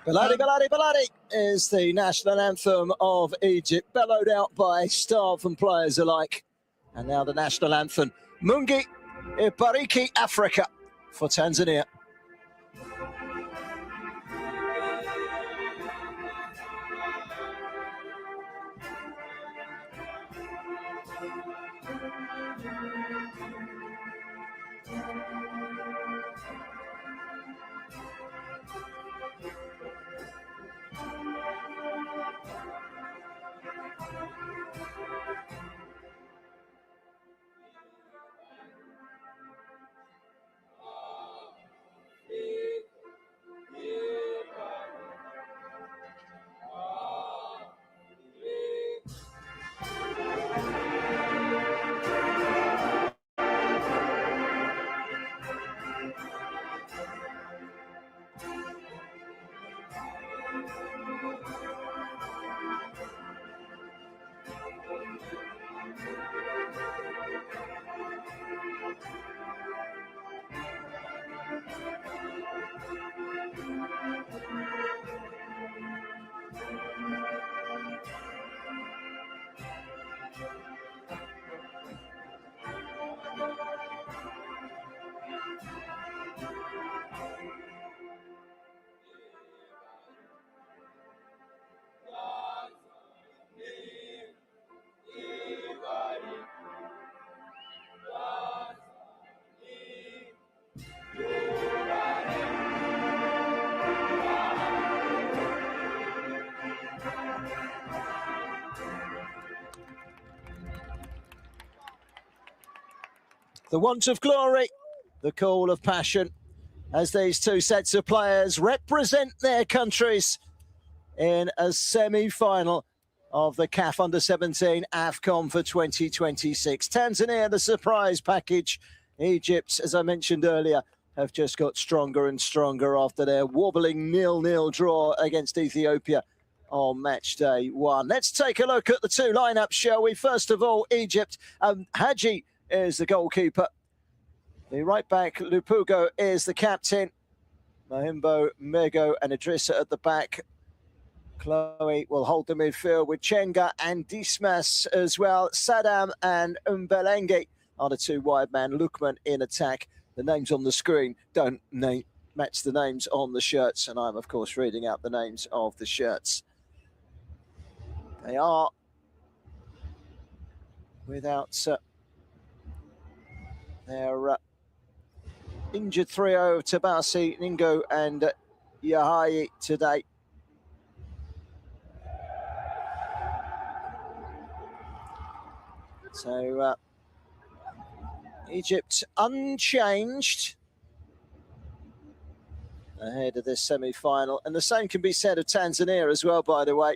Baladi, Baladi, Baladi is the national anthem of Egypt, bellowed out by staff and players alike. And now the national anthem, Mungi Ibariki Africa for Tanzania. The want of glory, the call of passion, as these two sets of players represent their countries in a semi-final of the CAF Under-17 AFCON for 2026. Tanzania, the surprise package. Egypt, as I mentioned earlier, have just got stronger and stronger after their wobbling 0-0 draw against Ethiopia on match day one. Let's take a look at the two lineups, shall we? First of all, Egypt. Haji is the goalkeeper. The right back, Lupugo, is the captain. Mahimbo, Mego and Idrissa at the back. Chloe will hold the midfield with Chenga and Dismas as well. Saddam and Mbelenge are the two wide man. Lukman in attack. The names on the screen don't match the names on the shirts, and I'm, of course, reading out the names of the shirts. They are without their injured trio of Tabasi, Ningo and Yahai today. So Egypt unchanged ahead of this semi-final. And the same can be said of Tanzania as well, by the way.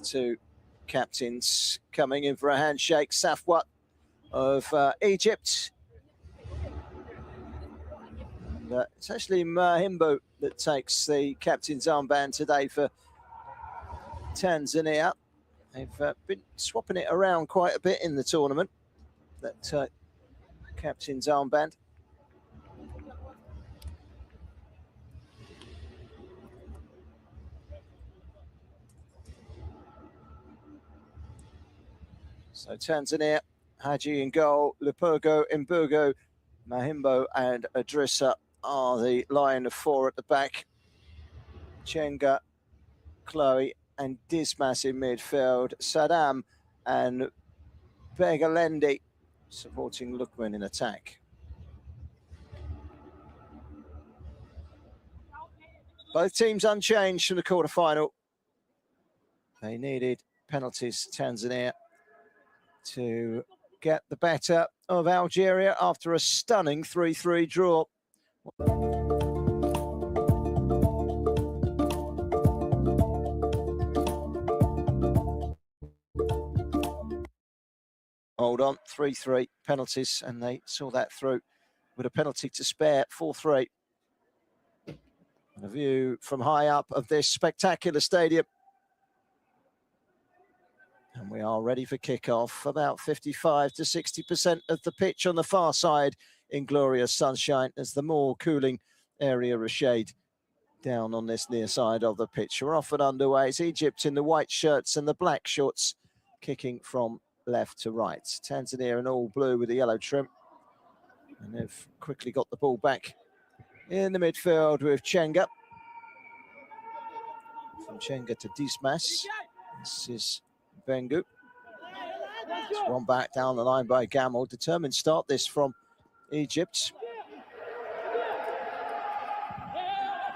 Two captains coming in for a handshake. Safwat of Egypt. And, it's actually Mahimbo that takes the captain's armband today for Tanzania. They've been swapping it around quite a bit in the tournament, that captain's armband. So Tanzania, Haji in goal, Lupugo, Mbugo, Mahimbo and Idrissa are the line of four at the back. Chenga, Chloe and Dismas in midfield. Saddam and Begalendi supporting Lukman in attack. Both teams unchanged from the quarter-final. They needed penalties, Tanzania, to get the better of Algeria after a stunning 3-3 draw. Hold on, 3-3 penalties, and they saw that through with a penalty to spare, 4-3. A view from high up of this spectacular stadium. And we are ready for kickoff. About 55 to 60% of the pitch on the far side in glorious sunshine as the more cooling area of shade down on this near side of the pitch. We're off and underway. It's Egypt in the white shirts and the black shorts, kicking from left to right. Tanzania in all blue with the yellow trim. And they've quickly got the ball back in the midfield with Chenga. From Chenga to Dismas. This is Bengu. It's one back down the line by Gamal. Determined start this from Egypt.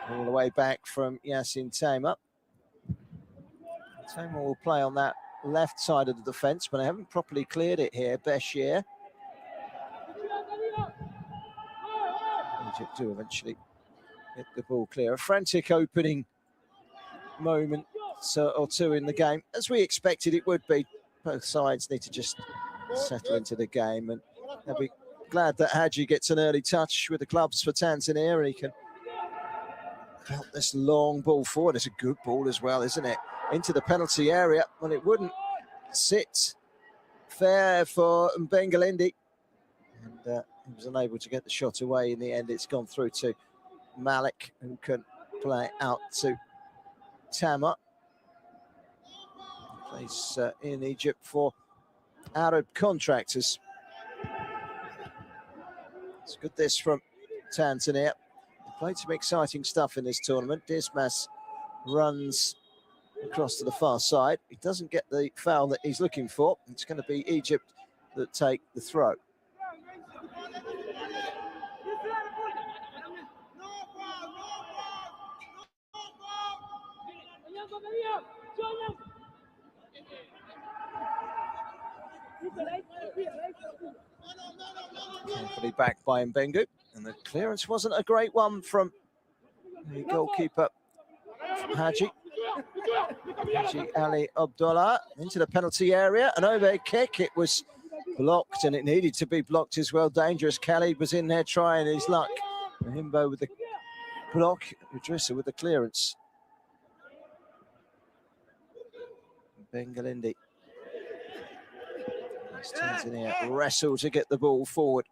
All the way back from Yasin Tamer. Tamer will play on that left side of the defence, but they haven't properly cleared it here. Bashir. Egypt do eventually get the ball clear. A frantic opening moment or two in the game, as we expected it would be. Both sides need to just settle into the game, and they'll be glad that Hadji gets an early touch with the clubs for Tanzania, and he can belt this long ball forward. It's a good ball as well, isn't it? Into the penalty area. Well, it wouldn't sit fair for Mbengalindi, and he was unable to get the shot away in the end. It's gone through to Malik, who can play out to Tamer. Plays in Egypt for Arab contractors. It's good this from Tanzania. They played some exciting stuff in this tournament. Dismas runs across to the far side. He doesn't get the foul that he's looking for. It's going to be Egypt that take the throw. Carefully back by Mbengu, and the clearance wasn't a great one from the goalkeeper Hadji Ali Abdullah into the penalty area. An overhead kick. It was blocked, and it needed to be blocked as well. Dangerous. Khalid was in there trying his luck. Himbo with the block. Idrissa with the clearance. Bengalindi. Tanzania wrestle to get the ball forward.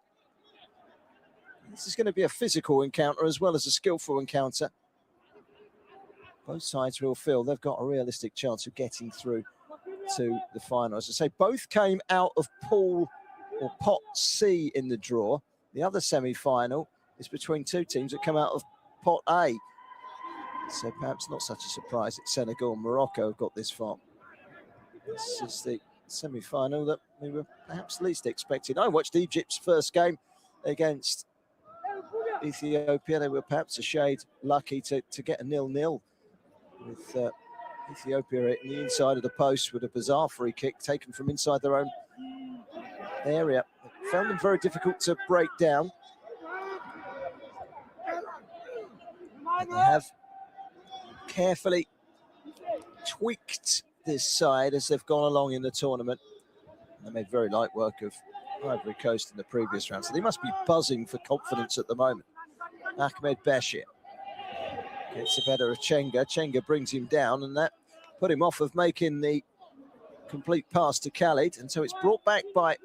This is going to be a physical encounter as well as a skillful encounter. Both sides will feel they've got a realistic chance of getting through to the final. As I say, both came out of pool or pot C in the draw. The other semi-final is between two teams that come out of pot A. So perhaps not such a surprise that Senegal and Morocco have got this far. This is the semi-final that we were perhaps least expecting. I watched Egypt's first game against Ethiopia. They were perhaps a shade lucky to get a 0-0 with Ethiopia in the inside of the post with a bizarre free kick taken from inside their own area. It found them very difficult to break down. And they have carefully tweaked this side as they've gone along in the tournament. They made very light work of Ivory Coast in the previous round, so they must be buzzing for confidence at the moment. Ahmed Bashir gets the better of Chenga. Chenga brings him down, and that put him off of making the complete pass to Khalid, and so it's brought back by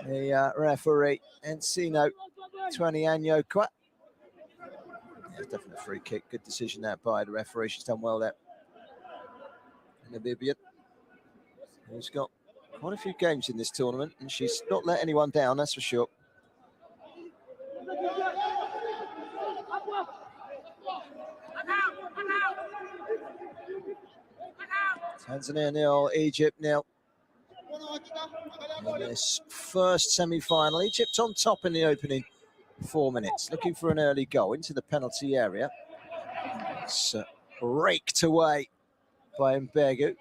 the referee, Encino Twanianyo Kwa. Yeah, definitely a free kick. Good decision there by the referee. She's done well there. Namibian, who's got quite a few games in this tournament, and she's not let anyone down, that's for sure. Tanzania 0, Egypt 0. In this first semi-final, Egypt on top in the opening 4 minutes, looking for an early goal into the penalty area. It's raked away by Mbegu.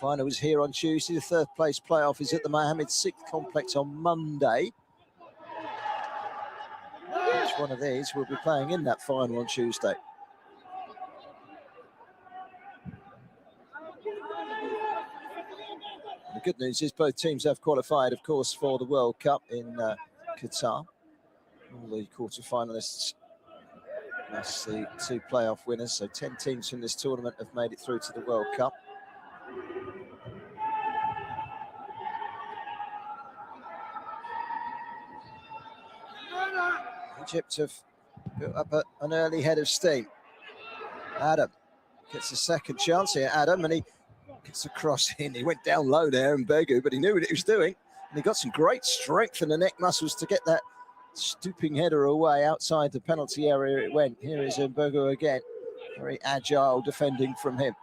Final is here on Tuesday. The third place playoff is at the Mohammed VI complex on Monday. Which one of these will be playing in that final on Tuesday? The good news is both teams have qualified, of course, for the World Cup in Qatar. All the quarter-finalists, that's the 2 playoff winners. So 10 teams from this tournament have made it through to the World Cup. Egypt have built up an early head of steam. Adam gets a second chance here, Adam, and he gets a cross in. He went down low there, and Mbegu, but he knew what he was doing. And he got some great strength in the neck muscles to get that stooping header away outside the penalty area. It went. Here is Mbegu again. Very agile defending from him.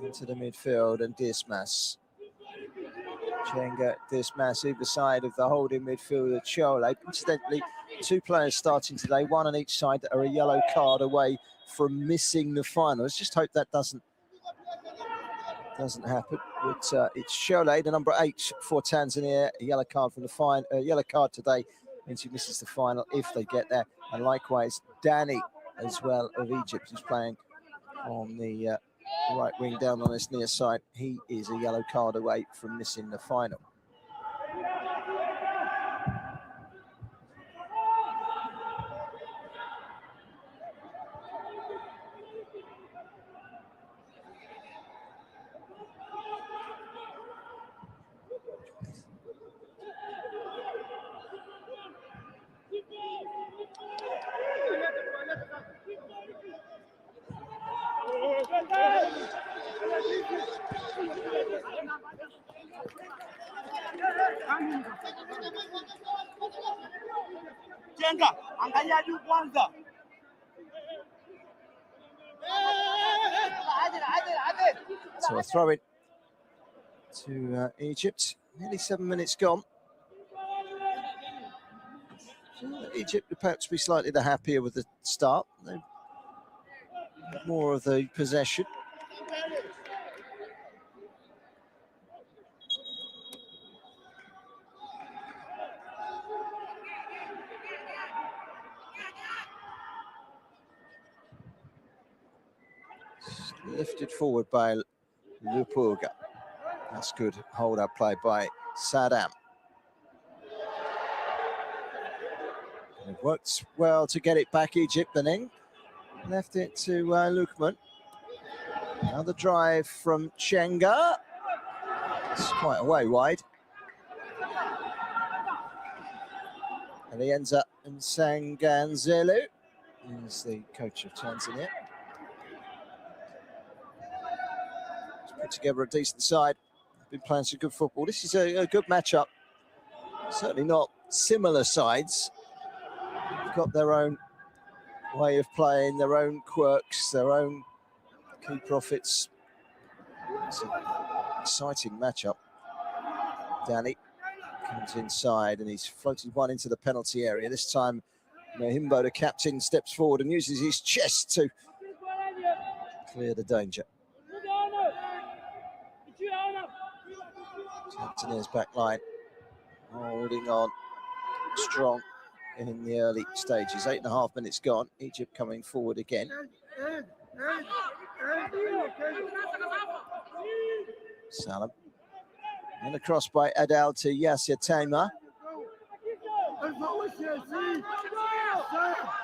Into the midfield, and Dismas. Chenga, Dismas either side of the holding midfielder, Chole. Incidentally, 2 players starting today, 1 on each side, that are a yellow card away from missing the final. Let's just hope that doesn't happen. But it's Chole, the number 8 for Tanzania, a yellow card from the yellow card today means he misses the final if they get there. And likewise, Danny as well of Egypt, who's playing on the right wing down on this near side. He is a yellow card away from missing the final. So a throw in to Egypt. Nearly 7 minutes gone. Egypt appears to be slightly the happier with the start. They've got more of the possession. Lifted forward by Lupuga. That's good hold-up play by Saddam. It worked well to get it back, Egypt, and then left it to Lukman. Another drive from Chenga. It's quite a way wide. And he ends up in Sanganzelu. He's the coach of Tanzania. Put together a decent side. Been playing some good football. This is a good matchup. Certainly not similar sides. They've got their own way of playing, their own quirks, their own key profits. It's an exciting matchup. Danny comes inside and he's floated one into the penalty area. This time, Mahimbo, the captain, steps forward and uses his chest to clear the danger. Tanzania's back line holding on strong in the early stages. 8.5 minutes gone. Egypt coming forward again. Salam. And across by Adal to Yasir Taima.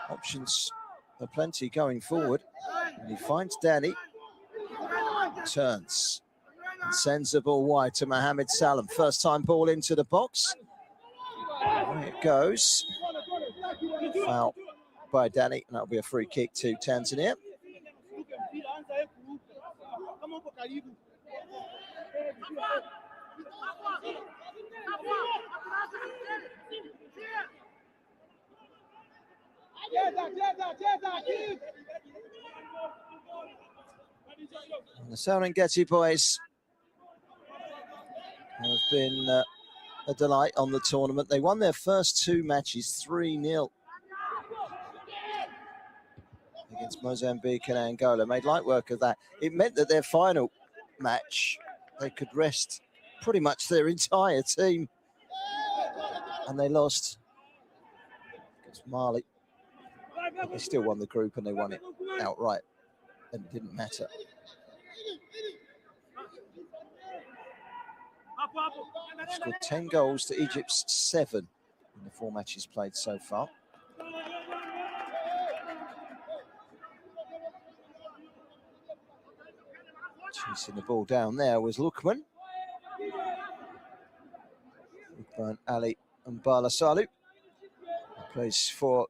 Options are plenty going forward. And he finds Danny. Turns. And sends the ball wide to Mohamed Salam. First time ball into the box. There it goes. Foul by Danny, and that'll be a free kick to Tanzania. And the Serengeti boys have been a delight on the tournament. They won their first 2 matches 3-0 against Mozambique and Angola. Made light work of that. It meant that their final match, they could rest pretty much their entire team. And they lost against Mali. But they still won the group and they won it outright. And it didn't matter. Scored 10 goals to Egypt's 7 in the 4 matches played so far. Chasing the ball down there was Lukman. Lukman Ali Mbala Salu. Plays for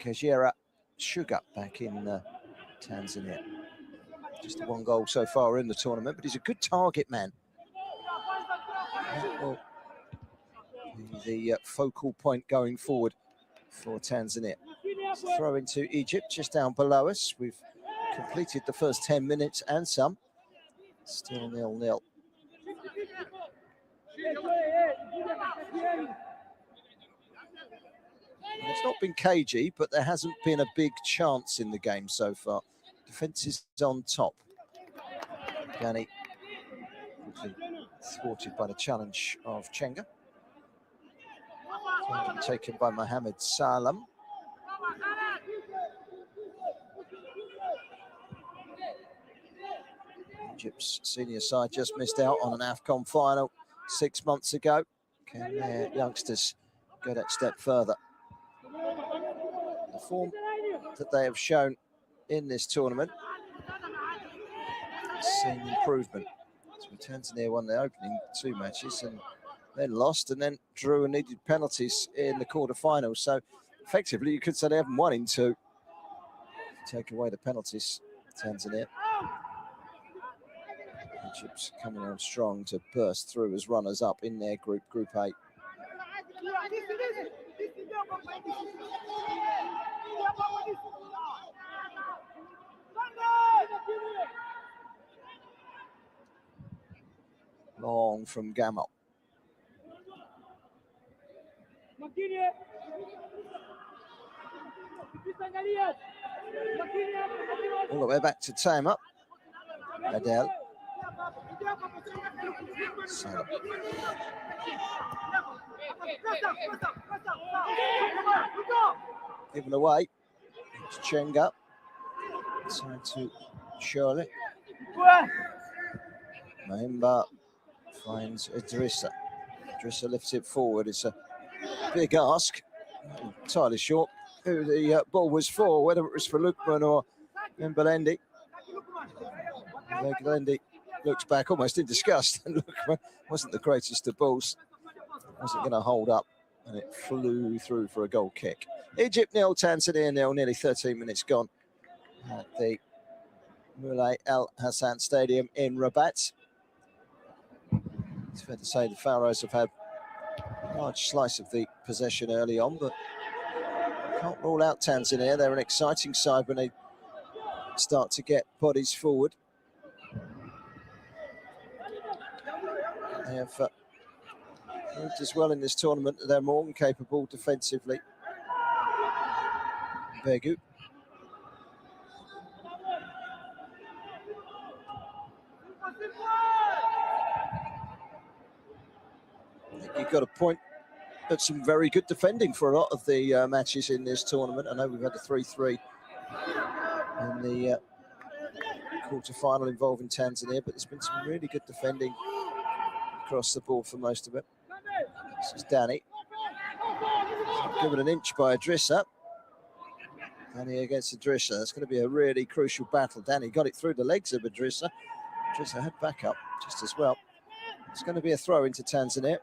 Kagera Sugar back in Tanzania. Just the 1 goal so far in the tournament, but he's a good target man. That will be the focal point going forward for Tanzania. Throw into Egypt just down below us. We've completed the first 10 minutes and some. Still 0-0. It's not been cagey, but there hasn't been a big chance in the game so far. Defence is on top. Ghani thwarted by the challenge of Chenga. Taken by Mohamed Salam. Egypt's senior side just missed out on an AFCON final 6 months ago. Can their youngsters go that step further? The form that they have shown in this tournament has seen improvement. So Tanzania won their opening 2 matches and then lost and then drew and needed penalties in the quarterfinals. So effectively, you could say they haven't won in 2. Take away the penalties, Tanzania. Egypt's coming on strong to burst through as runners-up in their group, Group A. Long from Gamal. All the way back to Tamer. Adel. So. Given away. It's Chenga. Time to Shirley. Mahimba finds Idrissa. Idrissa lifts it forward. It's a big ask. Not entirely sure who the ball was for, whether it was for Lukman or Mbelendi. Mbelendi looks back almost in disgust, and Lukman wasn't the greatest of balls. Wasn't going to hold up, and it flew through for a goal kick. Egypt 0, Tanzania 0, nearly 13 minutes gone at the Moulay El Hassan Stadium in Rabat. It's fair to say the Pharaohs have had a large slice of the possession early on, but can't rule out Tanzania. They're an exciting side when they start to get bodies forward. They have moved as well in this tournament. They're more than capable defensively. Begu. I think you've got a point at some very good defending for a lot of the matches in this tournament. I know we've had a 3-3 in the quarter-final involving Tanzania, but there's been some really good defending across the board for most of it. This is Danny. Given an inch by Idrissa. Danny against Idrissa. That's going to be a really crucial battle. Danny got it through the legs of Idrissa. Idrissa had backup just as well. It's going to be a throw into Tanzania.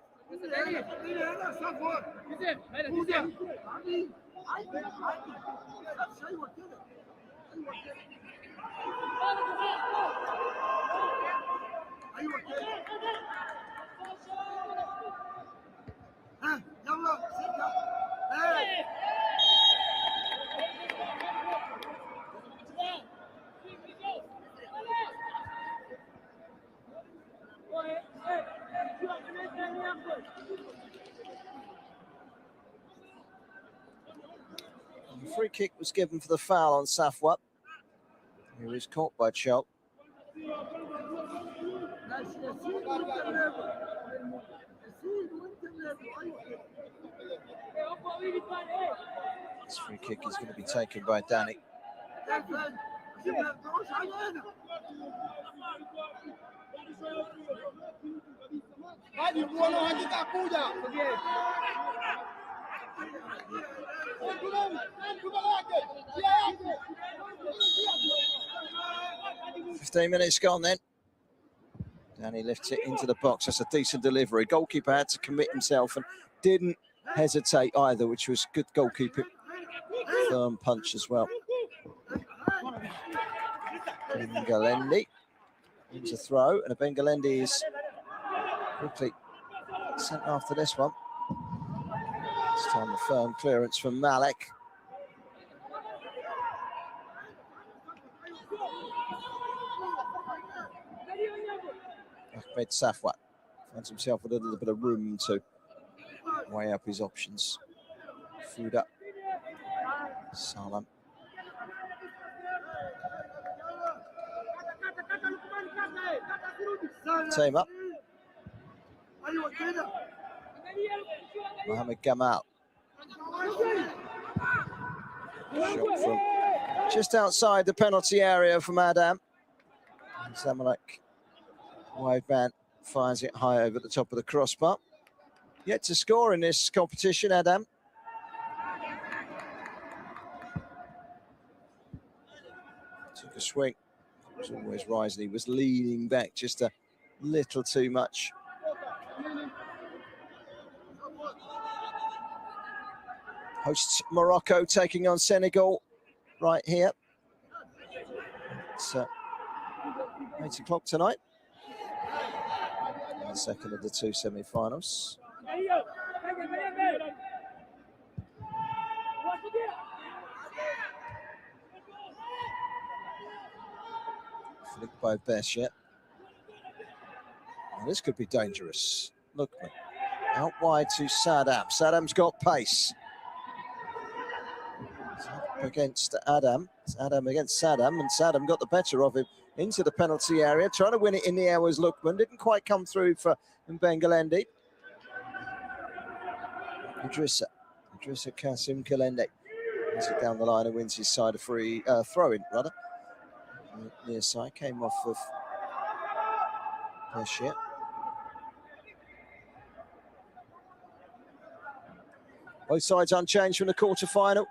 The free kick was given for the foul on Safwa. He was caught by Chol. This free kick is going to be taken by Danny. Minutes gone then. Danny lifts it into the box. That's a decent delivery. Goalkeeper had to commit himself and didn't hesitate either, which was good goalkeeping. Firm punch as well. Bengalendi into throw, and Bengalendi is quickly sent after this one. This time the firm clearance from Malik. Ahmed Safwat finds himself with a little bit of room to weigh up his options. Food up. Salam. Team up. Mohamed Gamal. Shot from just outside the penalty area from Adam. Zamalek wide man fires it high over the top of the crossbar. Yet to score in this competition, Adam. Took a swing. Was always rising. He was leaning back just a little too much. Hosts Morocco taking on Senegal right here. It's 8 o'clock tonight. The second of the two semi-finals. Flicked by Beshet. This could be dangerous. Look, out wide to Saddam. Saddam's got pace. Up against Adam. It's Adam against Saddam, and Saddam got the better of him into the penalty area. Trying to win it in the air was Lukman. Didn't quite come through for Bengalendi. Idrissa Kasim Kalende. Wins it down the line and wins his side a free throw-in, rather. Near side came off of Bashir. Both sides unchanged from the quarter-final.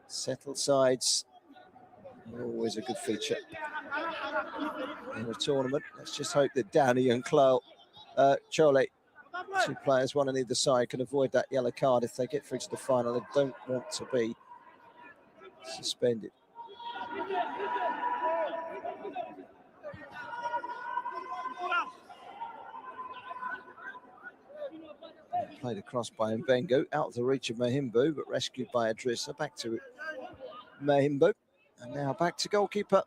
Settled sides, always a good feature in a tournament. Let's just hope that Danny and Chole, two players, one on either side, can avoid that yellow card if they get through to the final. They don't want to be suspended. Played across by Mbengu, out of the reach of Mahimbu, but rescued by Idrissa. Back to Mahimbu, and now back to goalkeeper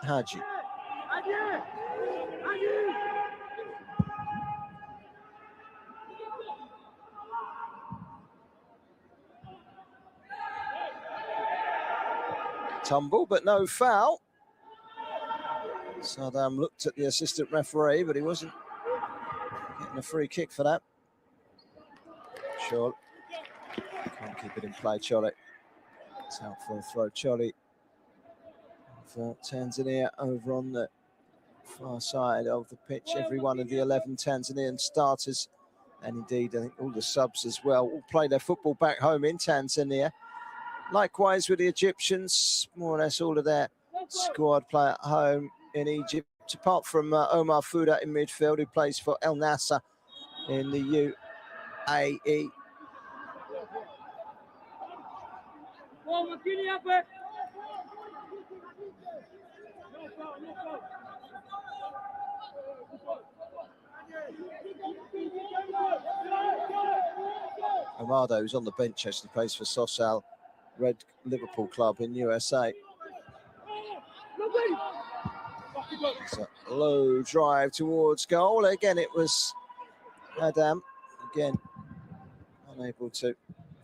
Haji. Tumble, but no foul. Saddam looked at the assistant referee, but he wasn't getting a free kick for that. Chole can't keep it in play. Chole, it's out for a throw. Chole for Tanzania over on the far side of the pitch. Every one of the 11 Tanzanian starters, and indeed I think all the subs as well, all play their football back home in Tanzania. Likewise with the Egyptians, more or less all of their squad play at home in Egypt, apart from Omar Fouda in midfield, who plays for El Nasser in the UAE. Amado, who's on the bench, actually plays for Sosal Red Liverpool club in USA. It's a low drive towards goal. Again, it was Adam, again, unable to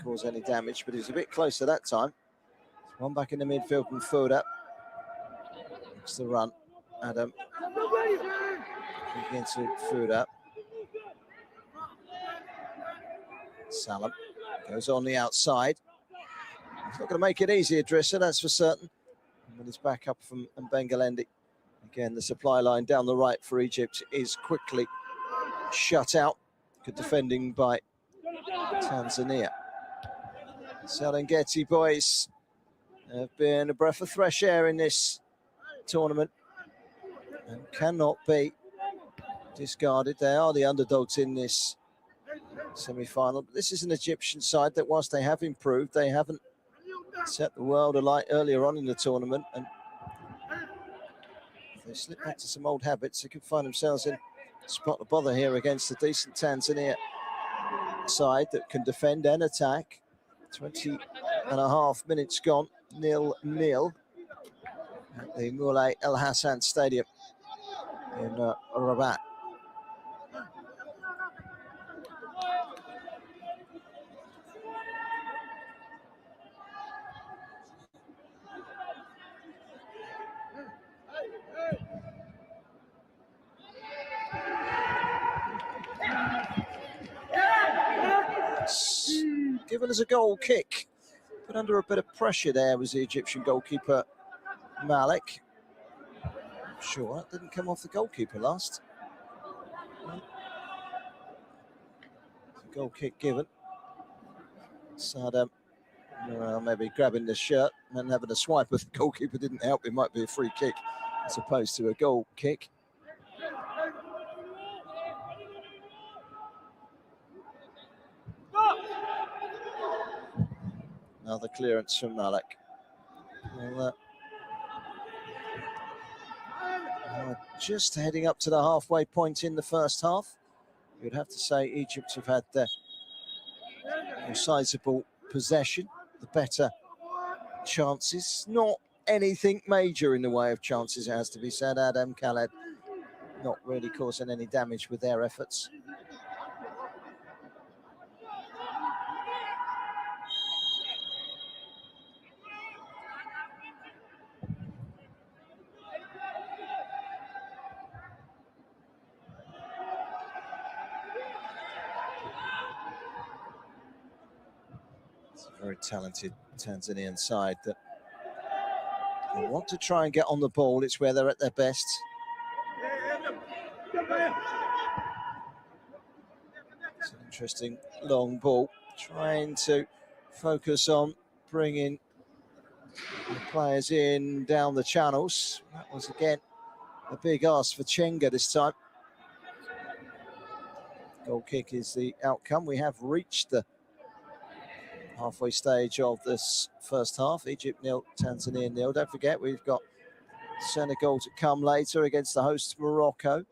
cause any damage, but he was a bit closer that time. One back in the midfield from Fouda. It's the run. Adam against Fouda. Salam goes on the outside. He's not going to make it easy, Idrissa, that's for certain. But he's back up from Bengalendi. Again, the supply line down the right for Egypt is quickly shut out. Good defending by Tanzania. Serengeti boys have been a breath of fresh air in this tournament and cannot be discarded. They are the underdogs in this semi-final. But this is an Egyptian side that, whilst they have improved, they haven't set the world alight earlier on in the tournament, and if they slip back to some old habits, they could find themselves in spot of bother here against a decent Tanzania side that can defend and attack. 20.5 minutes gone, 0-0 at the Moulay El Hassan Stadium in Rabat. Given as a goal kick, but under a bit of pressure there was the Egyptian goalkeeper Malik. I'm sure that didn't come off the goalkeeper last. Goal kick given. Saddam maybe grabbing the shirt and having a swipe with the goalkeeper didn't help. It might be a free kick as opposed to a goal kick. Another clearance from Malik. Well, just heading up to the halfway point in the first half. You'd have to say Egypt have had the more sizable possession, the better chances. Not anything major in the way of chances, it has to be said. Adam Khaled not really causing any damage with their efforts. It's a very talented Tanzanian side that they want to try and get on the ball. It's where they're at their best. It's an interesting long ball, trying to focus on bringing the players in down the channels. That was again a big ask for Chenga this time. Goal kick is the outcome. We have reached the halfway stage of this first half. Egypt 0, Tanzania 0. Don't forget, we've got Senegal to come later against the hosts Morocco.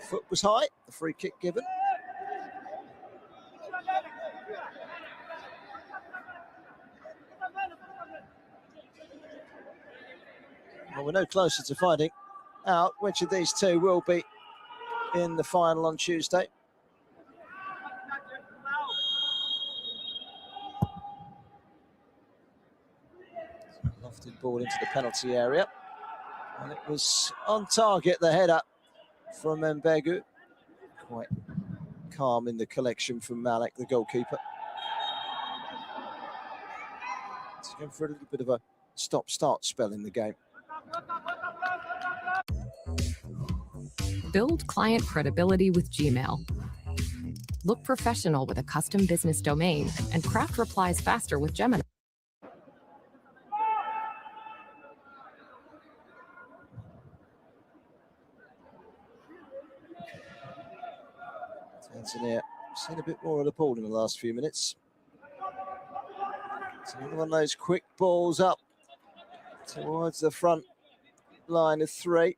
Foot was high, the free kick given. Well, we're no closer to finding out which of these two will be in the final on Tuesday. Lofted ball into the penalty area, and it was on target, the header from Mbegu. Quite calm in the collection from Malik, the goalkeeper. It's going for a little bit of a stop-start spell in the game. Build client credibility with Gmail. Look professional with a custom business domain and craft replies faster with Gemini. Tanzania seen a bit more of the ball in the last few minutes. It's another one of those quick balls up towards the front line of three.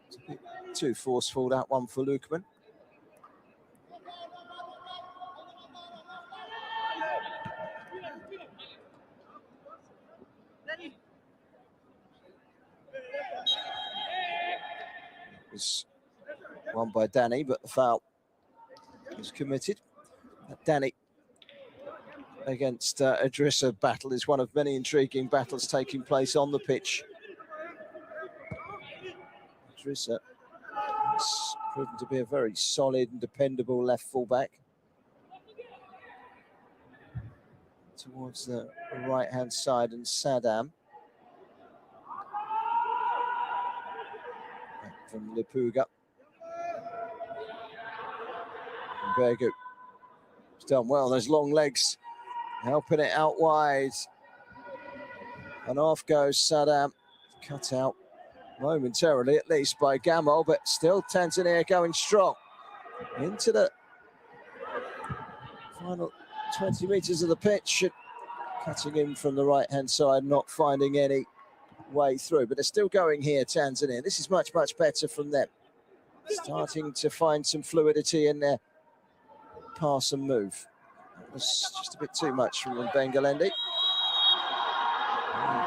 It's a bit too forceful, that one for Lukman. It was won by Danny, but the foul was committed. Danny against Idrissa battle is one of many intriguing battles taking place on the pitch. Idrissa has proven to be a very solid and dependable left fullback. towards the right-hand side, and Saddam from Lipuga. Begu. He's done well, those long legs, helping it out wide. And off goes Saddam, cut out momentarily at least by Gamal, but still Tanzania going strong into the final 20 metres of the pitch, cutting in from the right-hand side, not finding any way through, but they're still going here, Tanzania. This is much, much better from them. Starting to find some fluidity in their pass and move. That was just a bit too much from Mbengalendi.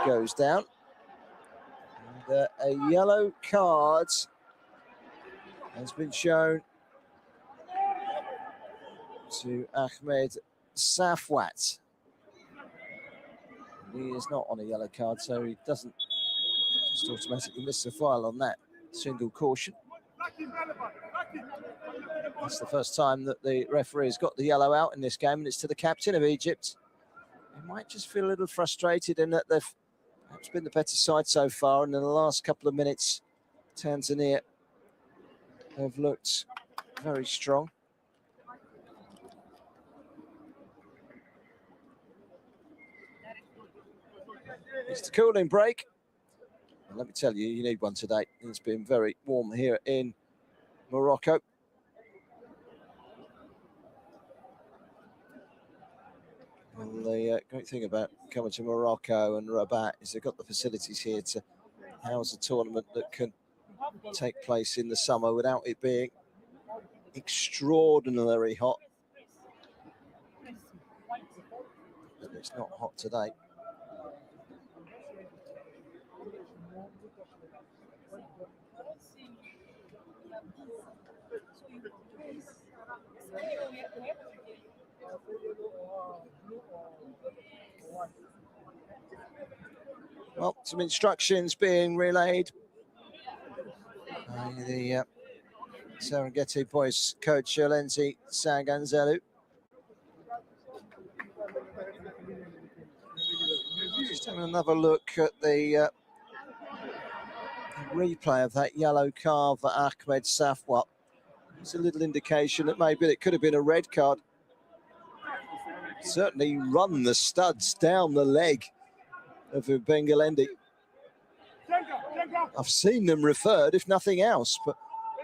He goes down. And, a yellow card has been shown to Ahmed Safwat. He is not on a yellow card, so he doesn't just automatically miss the file on that single caution. That's the first time that the referee has got the yellow out in this game, and it's to the captain of Egypt. He might just feel a little frustrated in that they've perhaps been the better side so far, and in the last couple of minutes, Tanzania have looked very strong. It's the cooling break. And let me tell you, you need one today. It's been very warm here in Morocco. And the great thing about coming to Morocco and Rabat is they've got the facilities here to house a tournament that can take place in the summer without it being extraordinarily hot. But it's not hot today. Well, some instructions being relayed by the Serengeti boys coach Lenzi Saganzelu. Just having another look at the replay of that yellow card for Ahmed Safwat. It's a little indication that maybe it could have been a red card. Certainly run the studs down the leg of Mbengalendi. I've seen them referred, if nothing else, but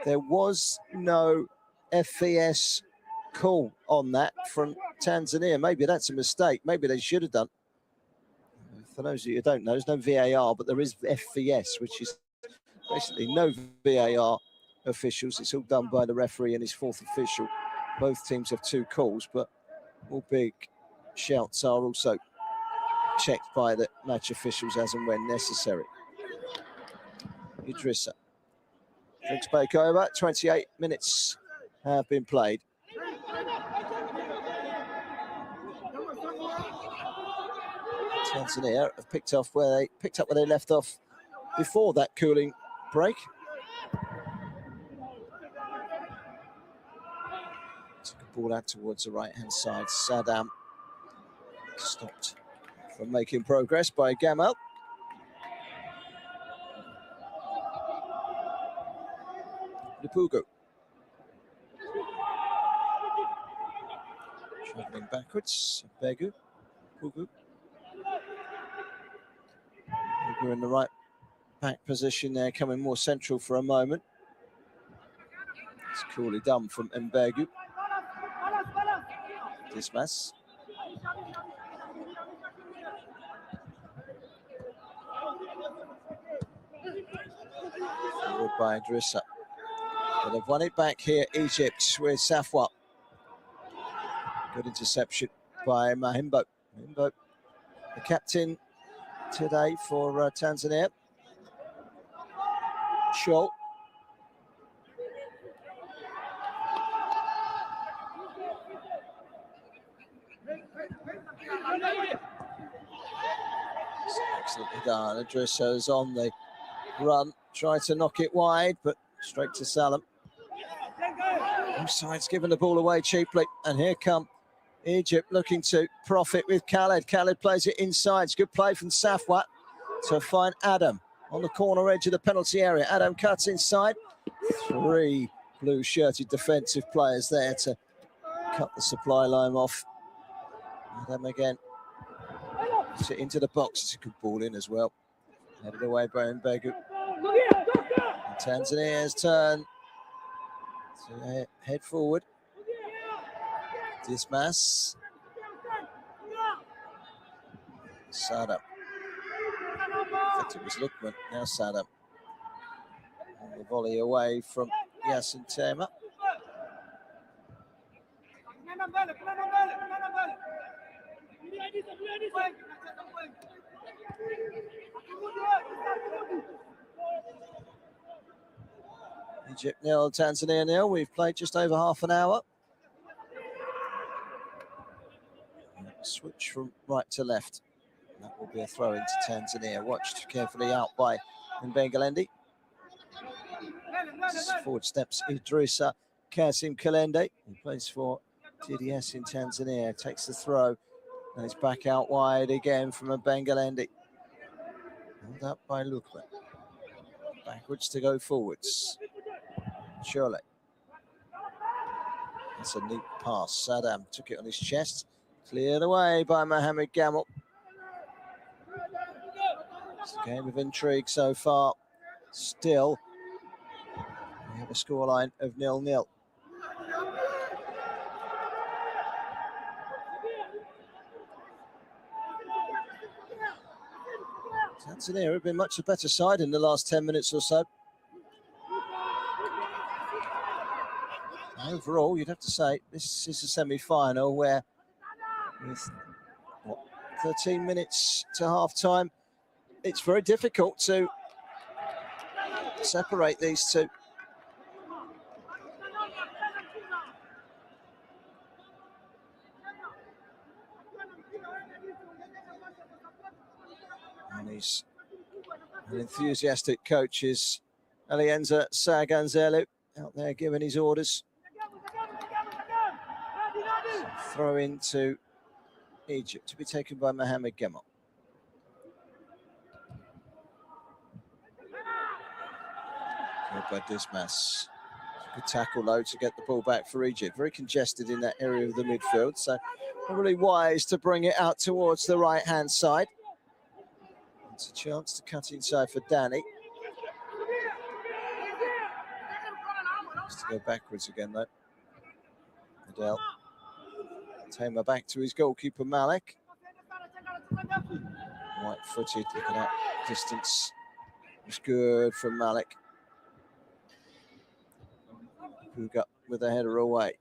there was no FVS call on that from Tanzania. Maybe that's a mistake. Maybe they should have done. For those of you who don't know, there's no VAR, but there is FVS, which is basically no VAR officials. It's all done by the referee and his fourth official. Both teams have two calls, but all big shouts are also checked by the match officials as and when necessary. Idrissa drinks back over. 28 minutes have been played. Tanzania have picked up where they left off before that cooling break. Took a ball out towards the right-hand side. Saddam stopped from making progress by Gamal. Lipuga. Travelling backwards. Begu. Pugu. Pugu in the right back position there, coming more central for a moment. It's coolly done from Mbegu. Dismas. Forward by Idrissa. But they've won it back here, Egypt, with Safwat. Good interception by Mahimbo. Mahimbo, the captain today for Tanzania. Scholl. Excellently done. Idrissa's on the run, tried to knock it wide, but straight to Salam. Both sides giving the ball away cheaply, and here come Egypt looking to profit with Khaled. Khaled plays it inside. It's good play from Safwat to find Adam on the corner edge of the penalty area. Adam cuts inside. 3 blue-shirted defensive players there to cut the supply line off. Adam again. Puts it into the box. It's a good ball in as well. Headed away by Mbegu. Tanzania's turn to head forward. Dismas. Saddam. I think it was Lukman, now Saddam. And the volley away from U17. Egypt 0, Tanzania 0. We've played just over half an hour. Switch from right to left. That will be a throw into Tanzania. Watched carefully out by Mbengalendi. Forward steps Idrissa Kasim Kalende, who plays for TDS in Tanzania. Takes the throw and it's back out wide again from Mbengalendi. Held up by Lukman. Backwards to go forwards. Surely. That's a neat pass. Saddam took it on his chest. Cleared away by Mohamed Gamal. It's a game of intrigue so far. Still, we have a scoreline of 0-0. Tanzania have been much a better side in the last 10 minutes or so. Overall, you'd have to say this is a semi-final where, with what, 13 minutes to half-time, it's very difficult to separate these two. And he's an enthusiastic coach is Alienza Saganzelu out there giving his orders. Throw into Egypt to be taken by Mohamed Gamal. Good by Dismas. Good tackle though to get the ball back for Egypt. Very congested in that area of the midfield, so probably wise to bring it out towards the right-hand side. It's a chance to cut inside for Danny. Has to go backwards again though. Adele. Tamer back to his goalkeeper Malik. White-footed, looking at distance. It's good from Malik. Puga with a header away.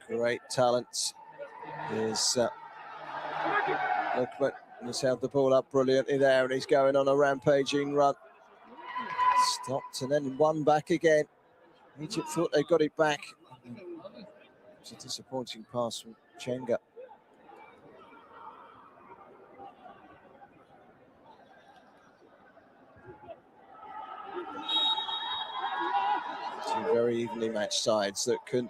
Great talent is Lukman. He's held the ball up brilliantly there and he's going on a rampaging run. Stopped and then one back again. Egypt thought they got it back. It's a disappointing pass from Chenga. Two very evenly matched sides that can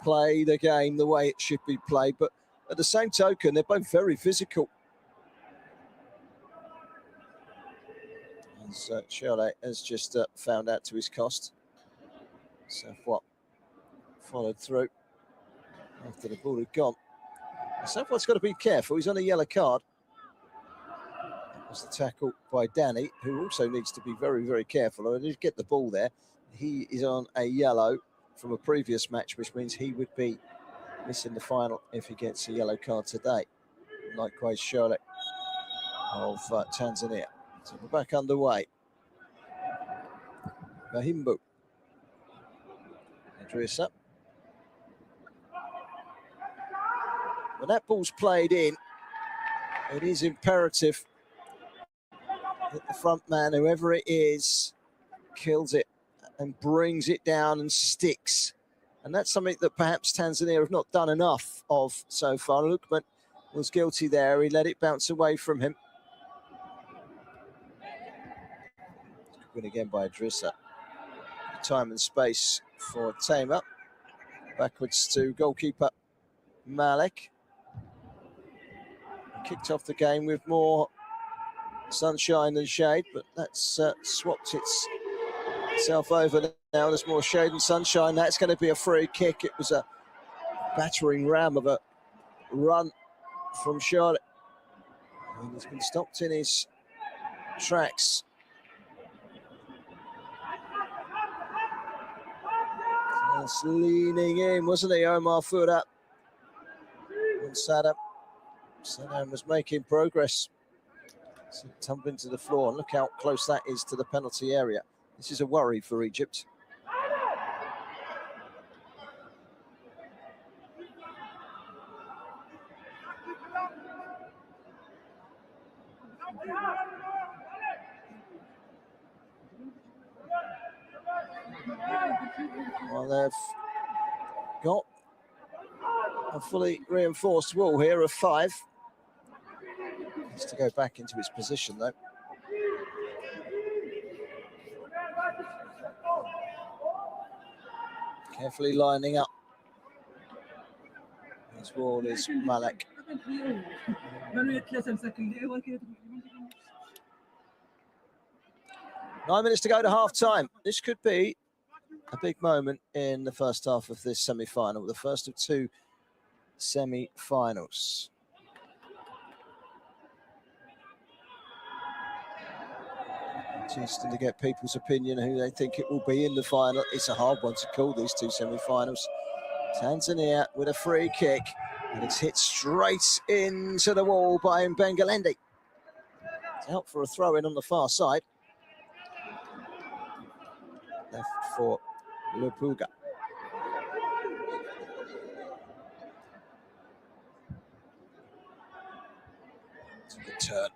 play the game the way it should be played, but at the same token, they're both very physical. And Shirley has just found out to his cost. So what followed through after the ball had gone. Safwat's got to be careful. He's on a yellow card. That was the tackle by Danny, who also needs to be very, very careful. I did get the ball there. He is on a yellow from a previous match, which means he would be missing the final if he gets a yellow card today. Likewise, Shirley of Tanzania. So we're back underway. Mahimbu. Idrissa. When that ball's played in, it is imperative that the front man, whoever it is, kills it and brings it down and sticks. And that's something that perhaps Tanzania have not done enough of so far. Lukman was guilty there. He let it bounce away from him. Good win again by Idrissa. time and space for Tamer. Backwards to goalkeeper Malik. Kicked off the game with more sunshine than shade, but that's swapped itself over now. There's more shade and sunshine. That's going to be a free kick. It was a battering ram of a run from Charlotte. And he's been stopped in his tracks. Just leaning in, wasn't he, Omar Fouda? And Saddam was making progress. So tumbling to the floor, and look how close that is to the penalty area. This is a worry for Egypt. Well, they've got a fully reinforced wall here of 5. Needs to go back into its position, though. Carefully lining up. His wall is Malek. 9 minutes to go to half-time. This could be a big moment in the first half of this semi-final, the first of 2 semi-finals. Interesting to get people's opinion, who they think it will be in the final. It's a hard one to call, these 2 semi-finals. Tanzania with a free kick, and it's hit straight into the wall by Mbengalende. It's out for a throw-in on the far side. Left for Lupuga. It's a good turn.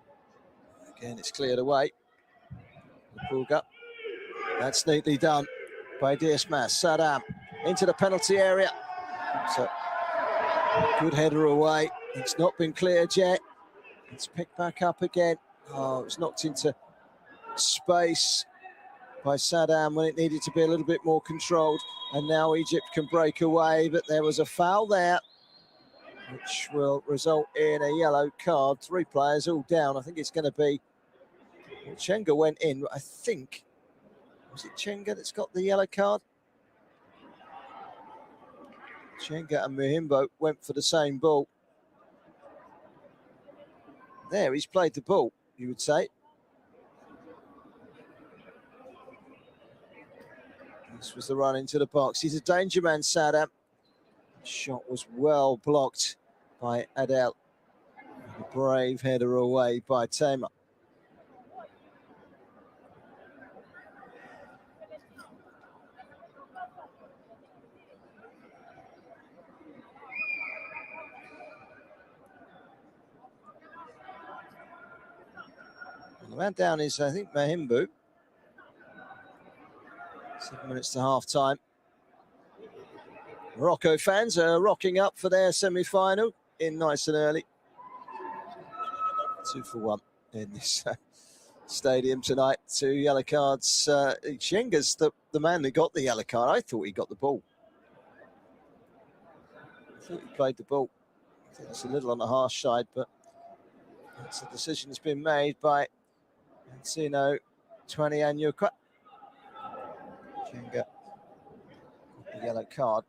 Again, it's cleared away. Lupuga. That's neatly done by Diasmas. Saddam into the penalty area. So good header away. It's not been cleared yet. It's picked back up again. Oh, it was knocked into space by Saddam when it needed to be a little bit more controlled. And now Egypt can break away, but there was a foul there, which will result in a yellow card. 3 players all down. I think it's going to be... Well, Chenga went in, I think. Was it Chenga that's got the yellow card? Chenga and Muhimbo went for the same ball. There, he's played the ball, you would say. This was the run into the box. He's a danger man, Saddam. Shot was well blocked by Adel. A brave header away by Tamer. And the man down is, I think, Mahimbu. 7 minutes to half-time. Morocco fans are rocking up for their semi-final in nice and early. 2 for 1 in this stadium tonight. 2 yellow cards. Chenga's the man that got the yellow card. I thought he got the ball. I thought he played the ball. I think that's a little on the harsh side, but that's a decision that's been made by Encino Twanianyuka. Chenga, the yellow card.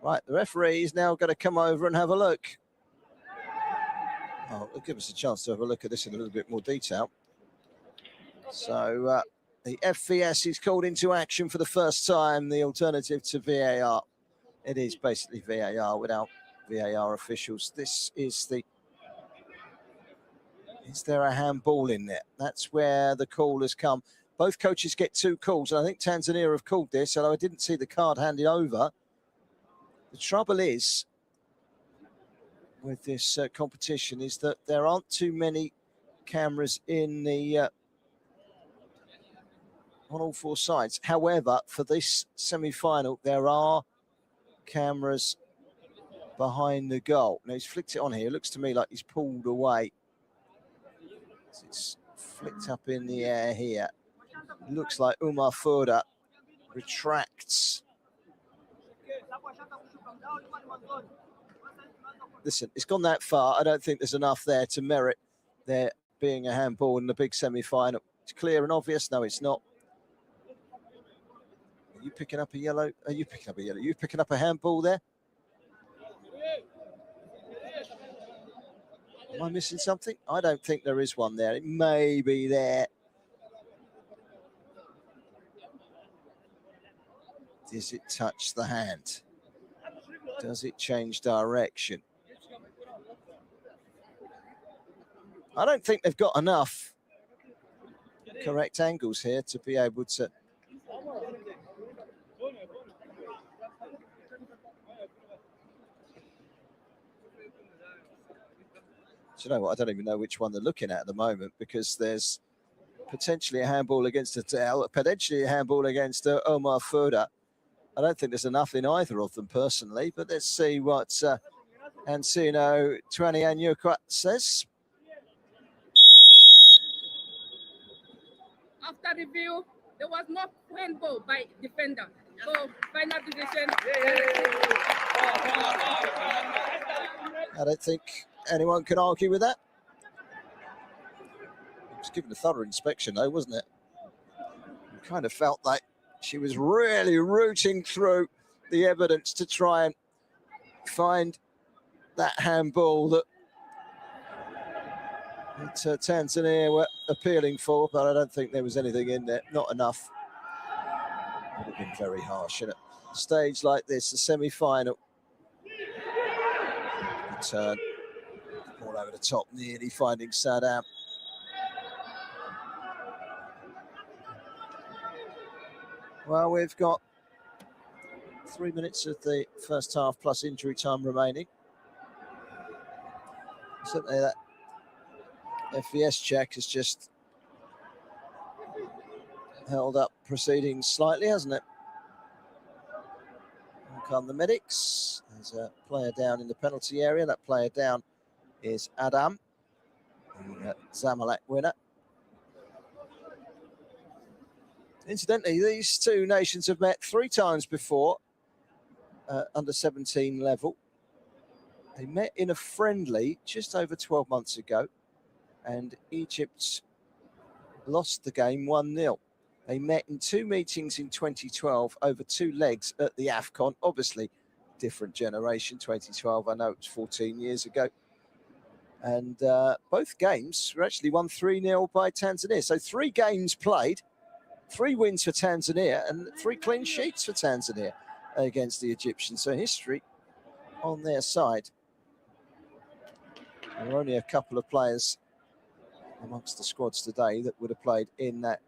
Right, the referee is now going to come over and have a look. Oh, it'll give us a chance to have a look at this in a little bit more detail. So the FVS is called into action for the first time, the alternative to VAR. It is basically VAR without VAR officials. This is the... Is there a handball in there? That's where the call has come. Both coaches get 2 calls, and I think Tanzania have called this, although I didn't see the card handed over. The trouble is, with this competition, is that there aren't too many cameras in the on all four sides. However, for this semi-final, there are cameras behind the goal. Now, he's flicked it on here. It looks to me like he's pulled away. It's flicked up in the air here. It looks like Umar Foda retracts. Listen, it's gone that far. I don't think there's enough there to merit there being a handball in the big semi-final. It's clear and obvious. No, it's not. Are you picking up a yellow? Are you picking up a yellow? Are you picking up a handball there? Am I missing something? I don't think there is one there. It may be there. Does it touch the hand? Does it change direction? I don't think they've got enough correct angles here to be able to. Do you know what? I don't even know which one they're looking at the moment, because there's potentially a handball against Adel, potentially a handball against Omar Foda. I don't think there's enough in either of them personally, but let's see what Ancino Tuanianyukwa says. After review, there was no handball by defender. So final decision. I don't think anyone can argue with that. It was given a thorough inspection though, wasn't it? You kind of felt like she was really rooting through the evidence to try and find that handball that Tanzania were appealing for, but I don't think there was anything in there, not enough. Would have been very harsh in a stage like this, a semi-final. Turn all over the top, nearly finding Saddam. Well, we've got 3 minutes of the first half plus injury time remaining. Certainly that FVS check has just held up proceedings slightly, hasn't it? Here come the medics. There's a player down in the penalty area. That player down is Adam, the Zamalek winner. Incidentally, these two nations have met 3 times before, under 17 level. They met in a friendly just over 12 months ago, and Egypt lost the game 1-0. They met in 2 meetings in 2012 over 2 legs at the AFCON. Obviously, different generation, 2012, I know it was 14 years ago. And both games were actually won 3-0 by Tanzania. So 3 games played, 3 wins for Tanzania and 3 clean sheets for Tanzania against the Egyptians. So history on their side. There were only a couple of players amongst the squads today that would have played in that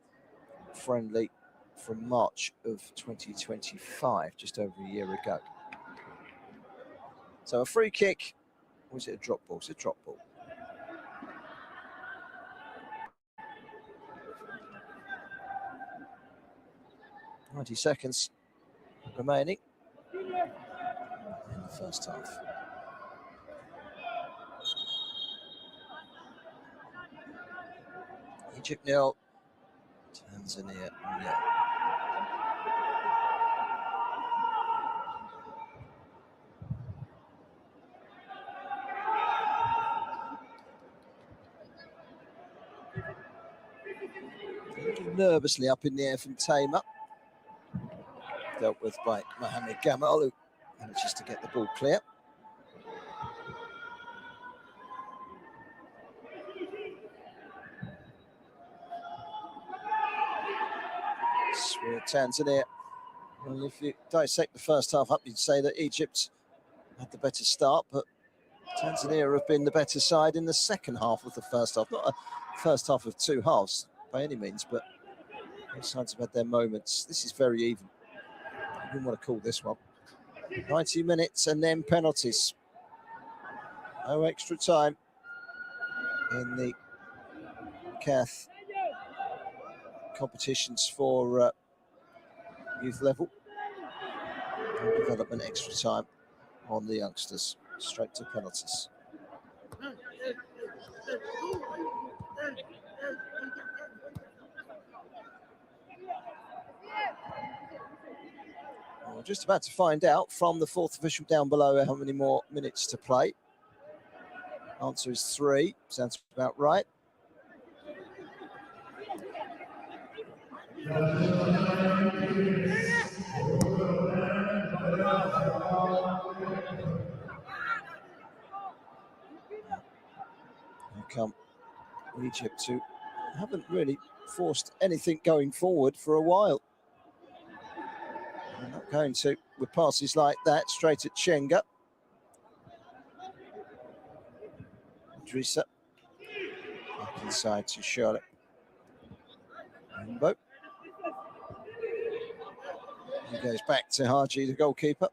friendly from March of 2025, just over a year ago. So a free kick, or was it a drop ball? It's a drop ball. .90 seconds remaining in the first half. Egypt 0, Tanzania 0. Nervously up in the air from Tamer. Dealt with by Mohamed Gamal, who manages to get the ball clear. With Tanzania, well, if you dissect the first half up, you'd say that Egypt had the better start, but Tanzania have been the better side in the second half of the first half. Not a first half of 2 halves by any means, but both sides have had their moments. This is very even. I wouldn't want to call this one. 90 minutes and then penalties. No extra time in the Kath competitions for youth level. And development extra time on the youngsters. Straight to penalties. We're just about to find out from the fourth official down below how many more minutes to play. Answer is 3. Sounds about right. Here come Egypt, who haven't really forced anything going forward for a while. They're not going to with passes like that straight at Chenga. Drisa back inside to Charlotte. Rambo. He goes back to Haji, the goalkeeper.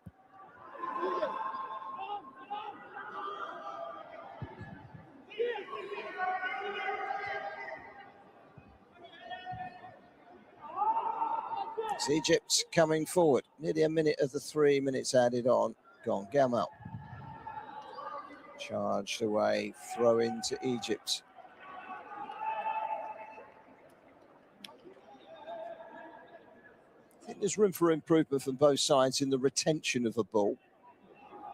It's Egypt coming forward. Nearly a minute of the 3 minutes added on. Gone. Gamal. Charged away. Throw into Egypt. I think there's room for improvement from both sides in the retention of the ball.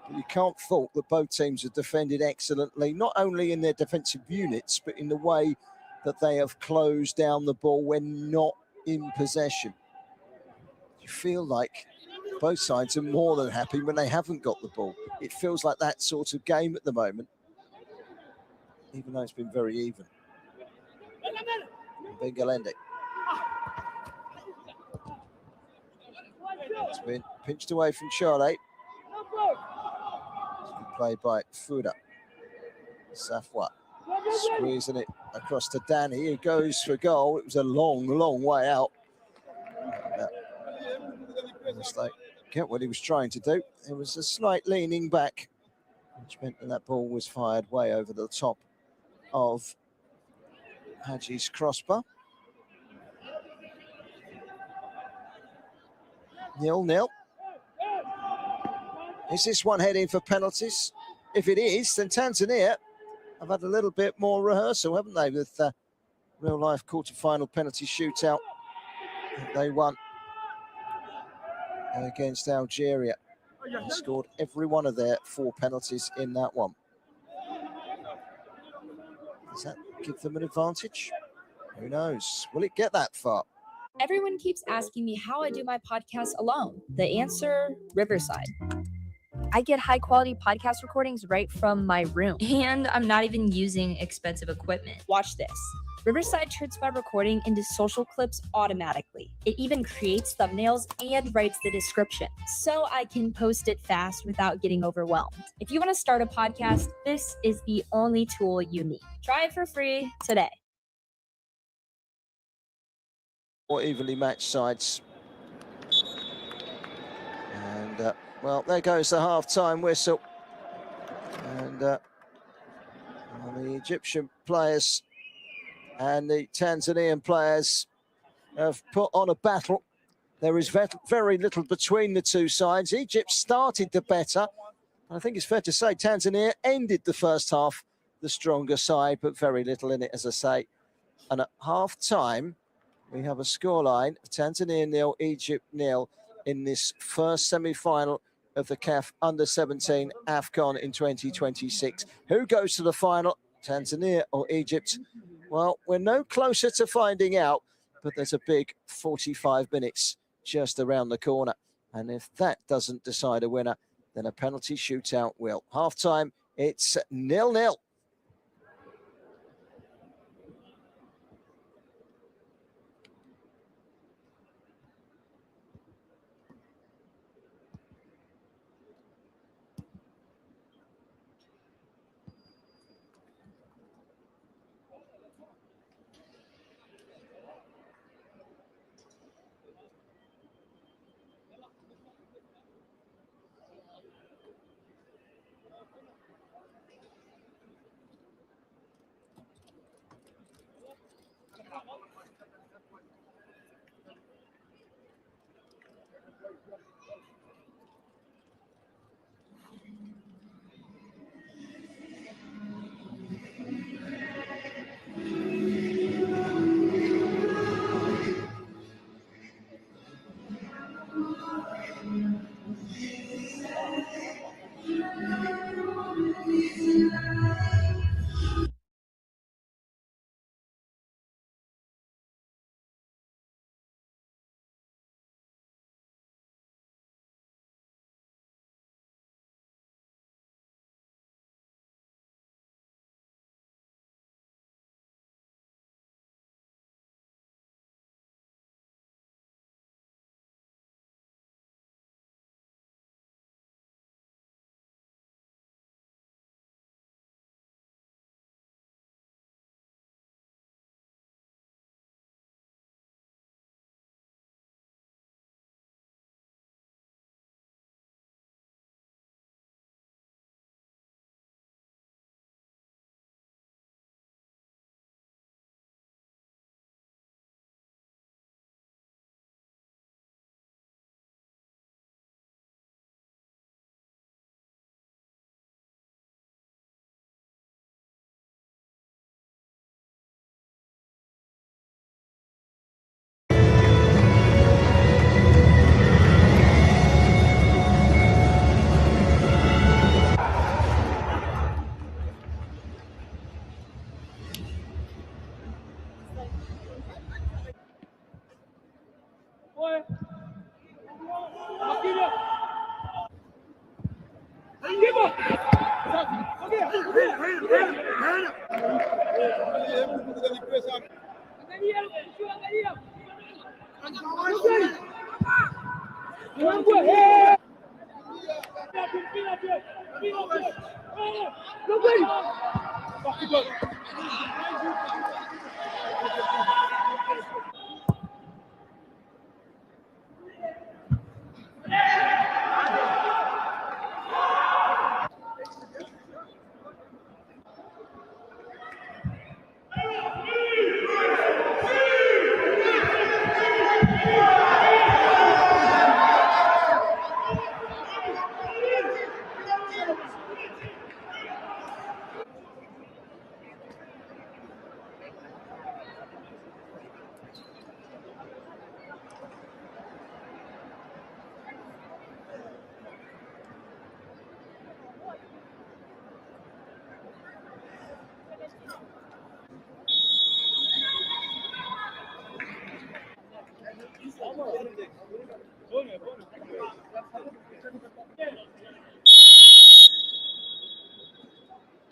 But you can't fault that both teams have defended excellently, not only in their defensive units, but in the way that they have closed down the ball when not in possession. You feel like both sides are more than happy when they haven't got the ball. It feels like that sort of game at the moment, even though it's been very even. Bengalende. It's been pinched away from Charlotte. It's been played by Fuda. Safwa squeezing it across to Danny, who goes for goal. It was a long, long way out. Mistake. Get what he was trying to do. It was a slight leaning back, which meant that that ball was fired way over the top of Haji's crossbar. 0-0. Is this one heading for penalties? If it is, then Tanzania have had a little bit more rehearsal, haven't they, with real-life quarter-final penalty shootout that they won against Algeria. They scored every one of their 4 penalties in that one. Does that give them an advantage? Who knows? Will it get that far? Everyone keeps asking me how I do my podcast alone. The answer, Riverside. I get high quality podcast recordings right from my room. And I'm not even using expensive equipment. Watch this. Riverside turns my recording into social clips automatically. It even creates thumbnails and writes the description, so I can post it fast without getting overwhelmed. If you want to start a podcast, this is the only tool you need. Try it for free today. More evenly matched sides. And, well, there goes the half-time whistle. And the Egyptian players and the Tanzanian players have put on a battle. There is very little between the two sides. Egypt started the better. I think it's fair to say Tanzania ended the first half the stronger side, but very little in it, as I say. And at half-time, we have a scoreline of Tanzania 0, Egypt 0 in this first semi-final of the CAF Under-17 AFCON in 2026. Who goes to the final, Tanzania or Egypt? Well, we're no closer to finding out, but there's a big 45 minutes just around the corner. And if that doesn't decide a winner, then a penalty shootout will. Half-time, it's 0-0.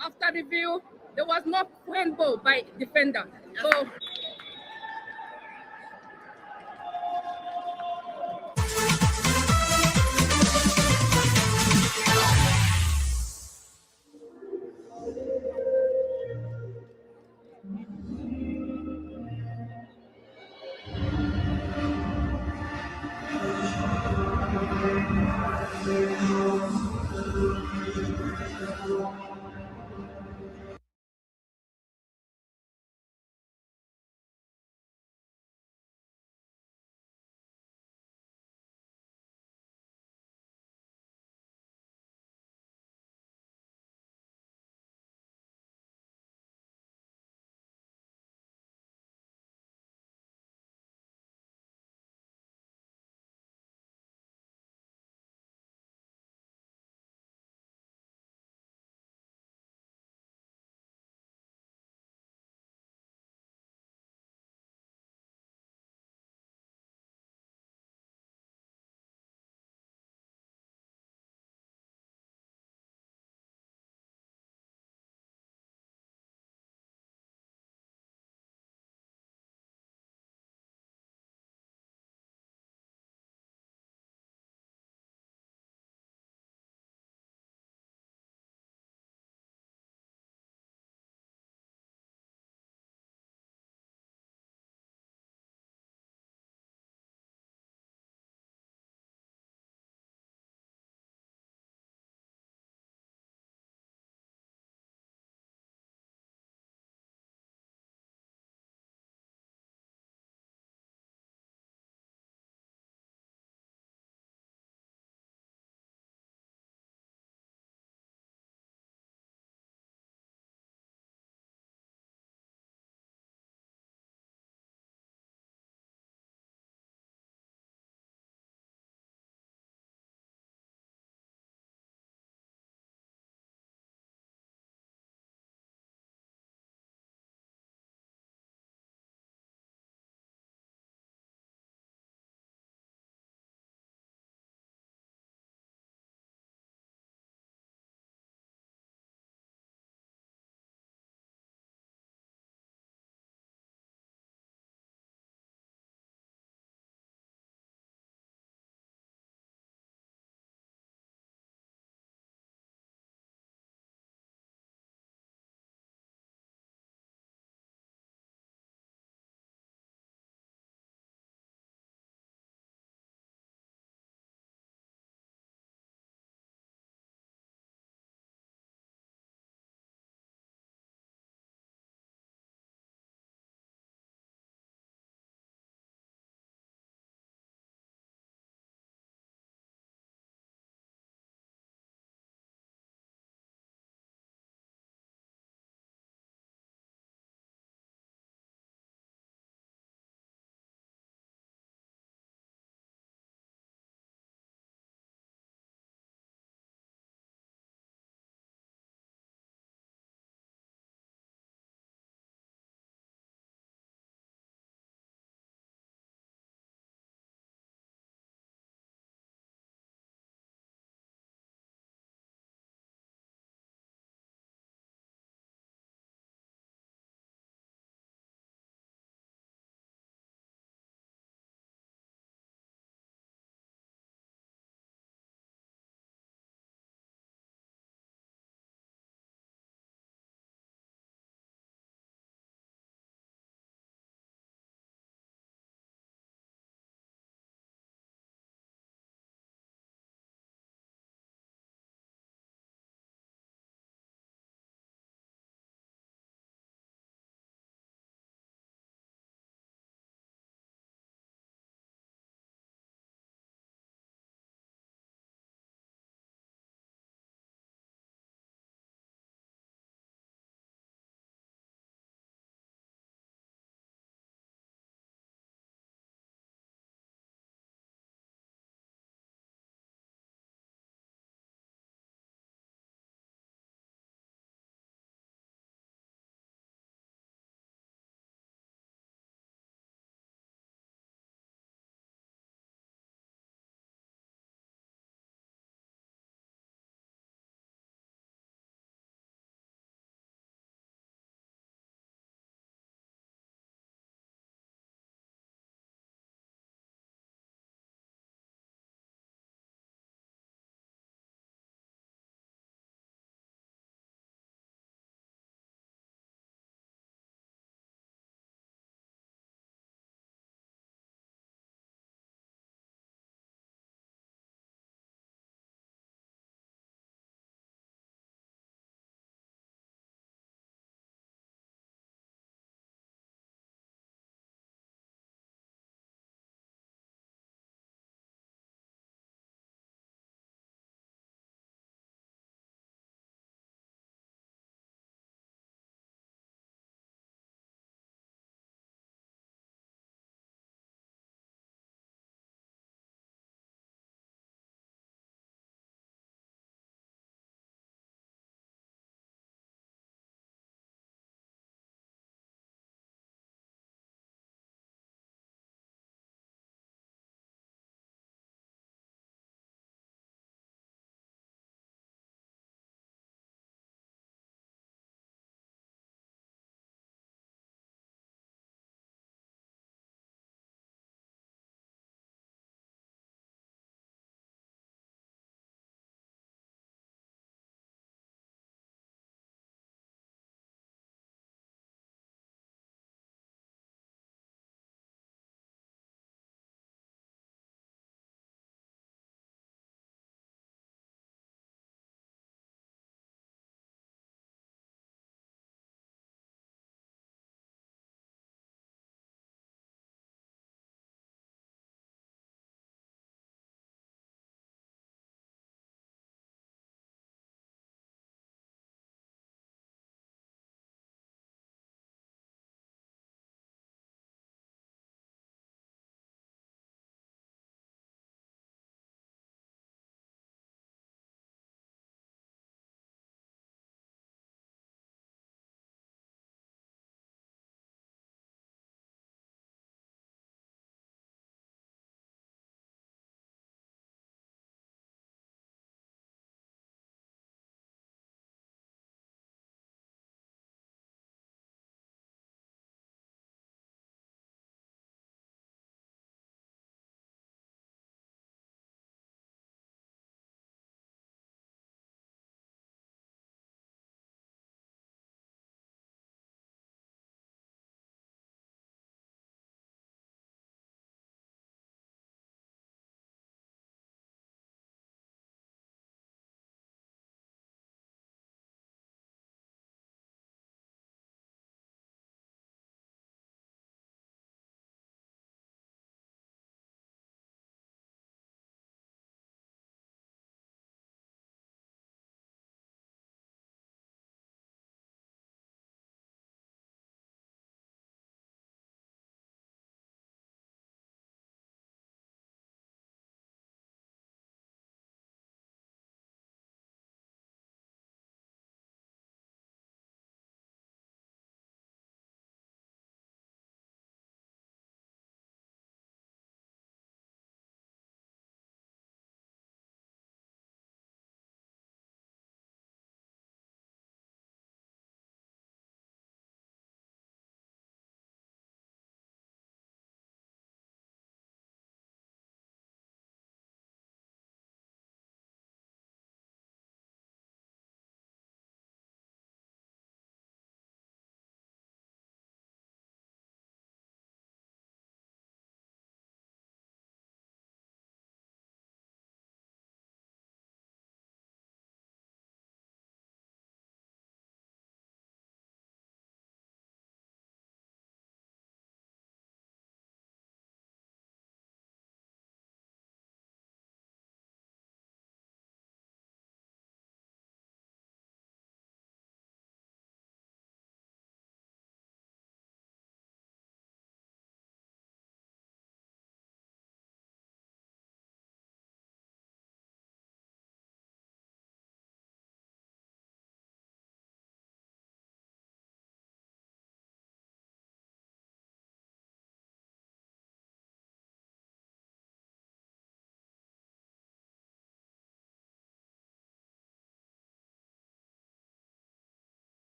After review, there was no rainbow by defender. So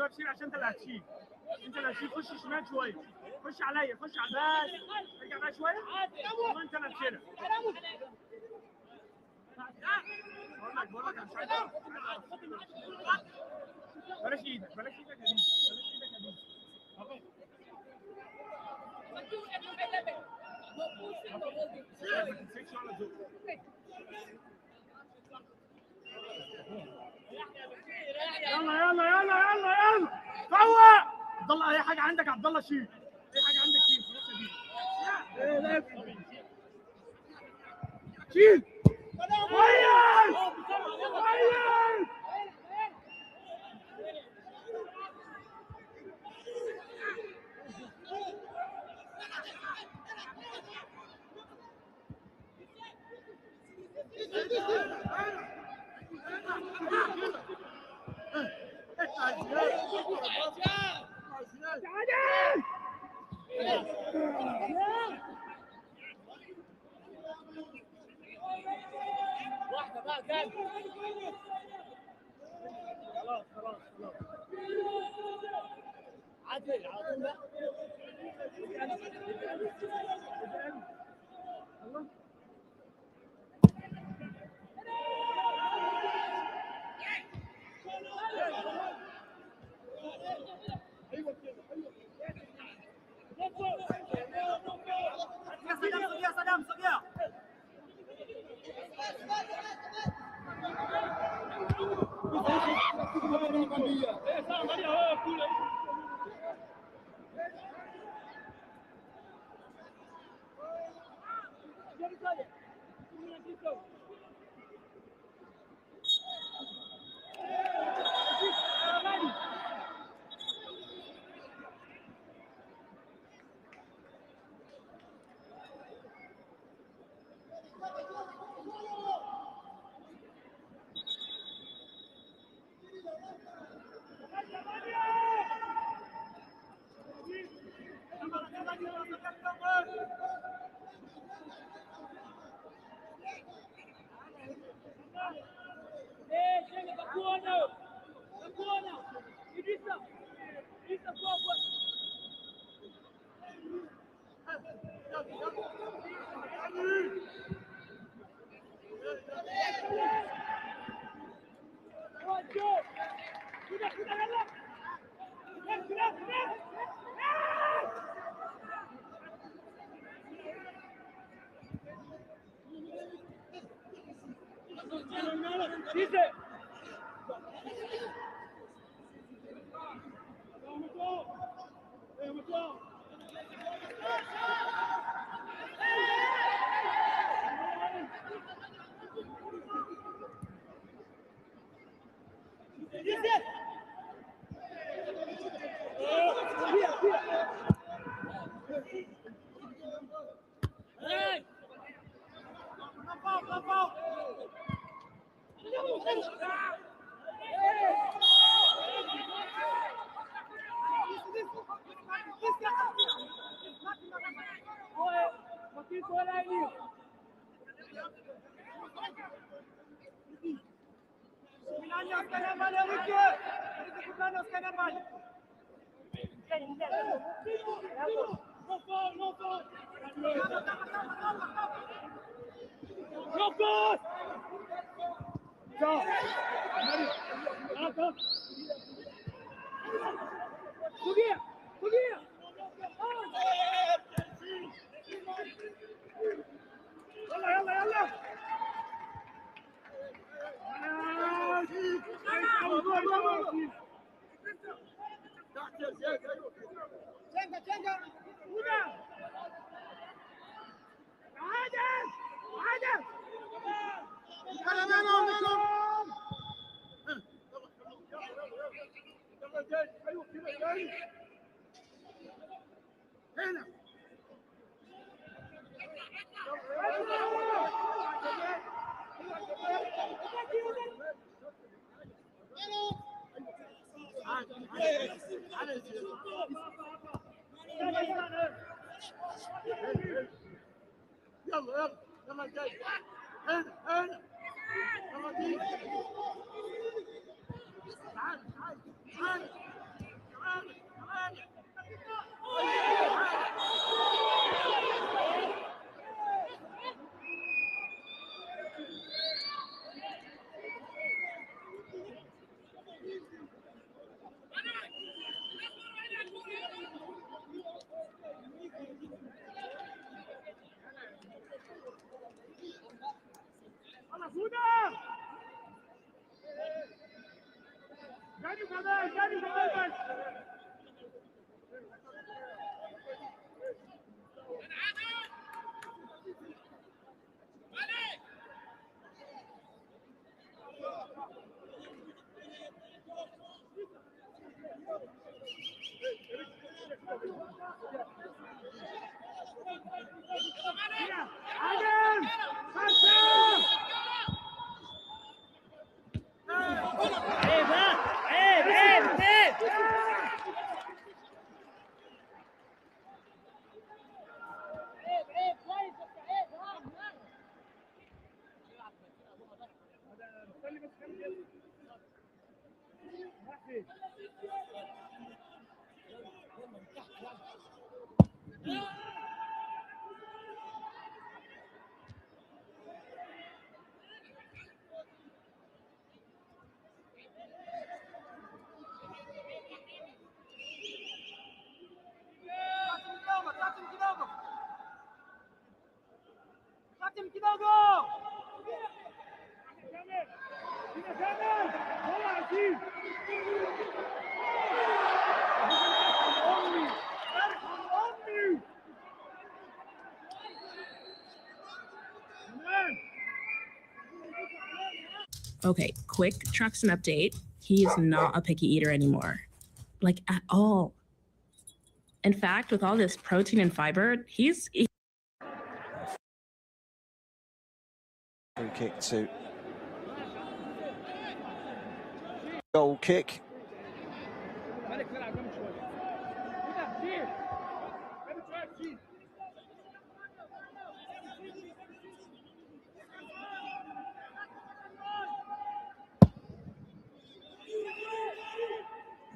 بشيل عشان انت اللي هتشيل. انت اللي هتشيل. خش شمال شويه. خش عليا. خش على الباس. ارجع بقى شويه. وانت اللي هتشيلها. بقول لك انا مش عايز. بلاش ايدك. بلاش ايدك يا دي. بلاش ايدك يا دي. ما تمسكش ولا زق. يلا يلا يلا يلا يلا فوق. عبد الله اي حاجه عندك. عبد الله شيل. اي حاجه عندك شيل. شيل. كويس كويس. واحدة بقى جامد. خلاص خلاص خلاص. عدل على طول بقى. Okay, quick Truxton update. He is not a picky eater anymore, like at all. In fact, with all this protein and fiber, he's Free kick to goal kick.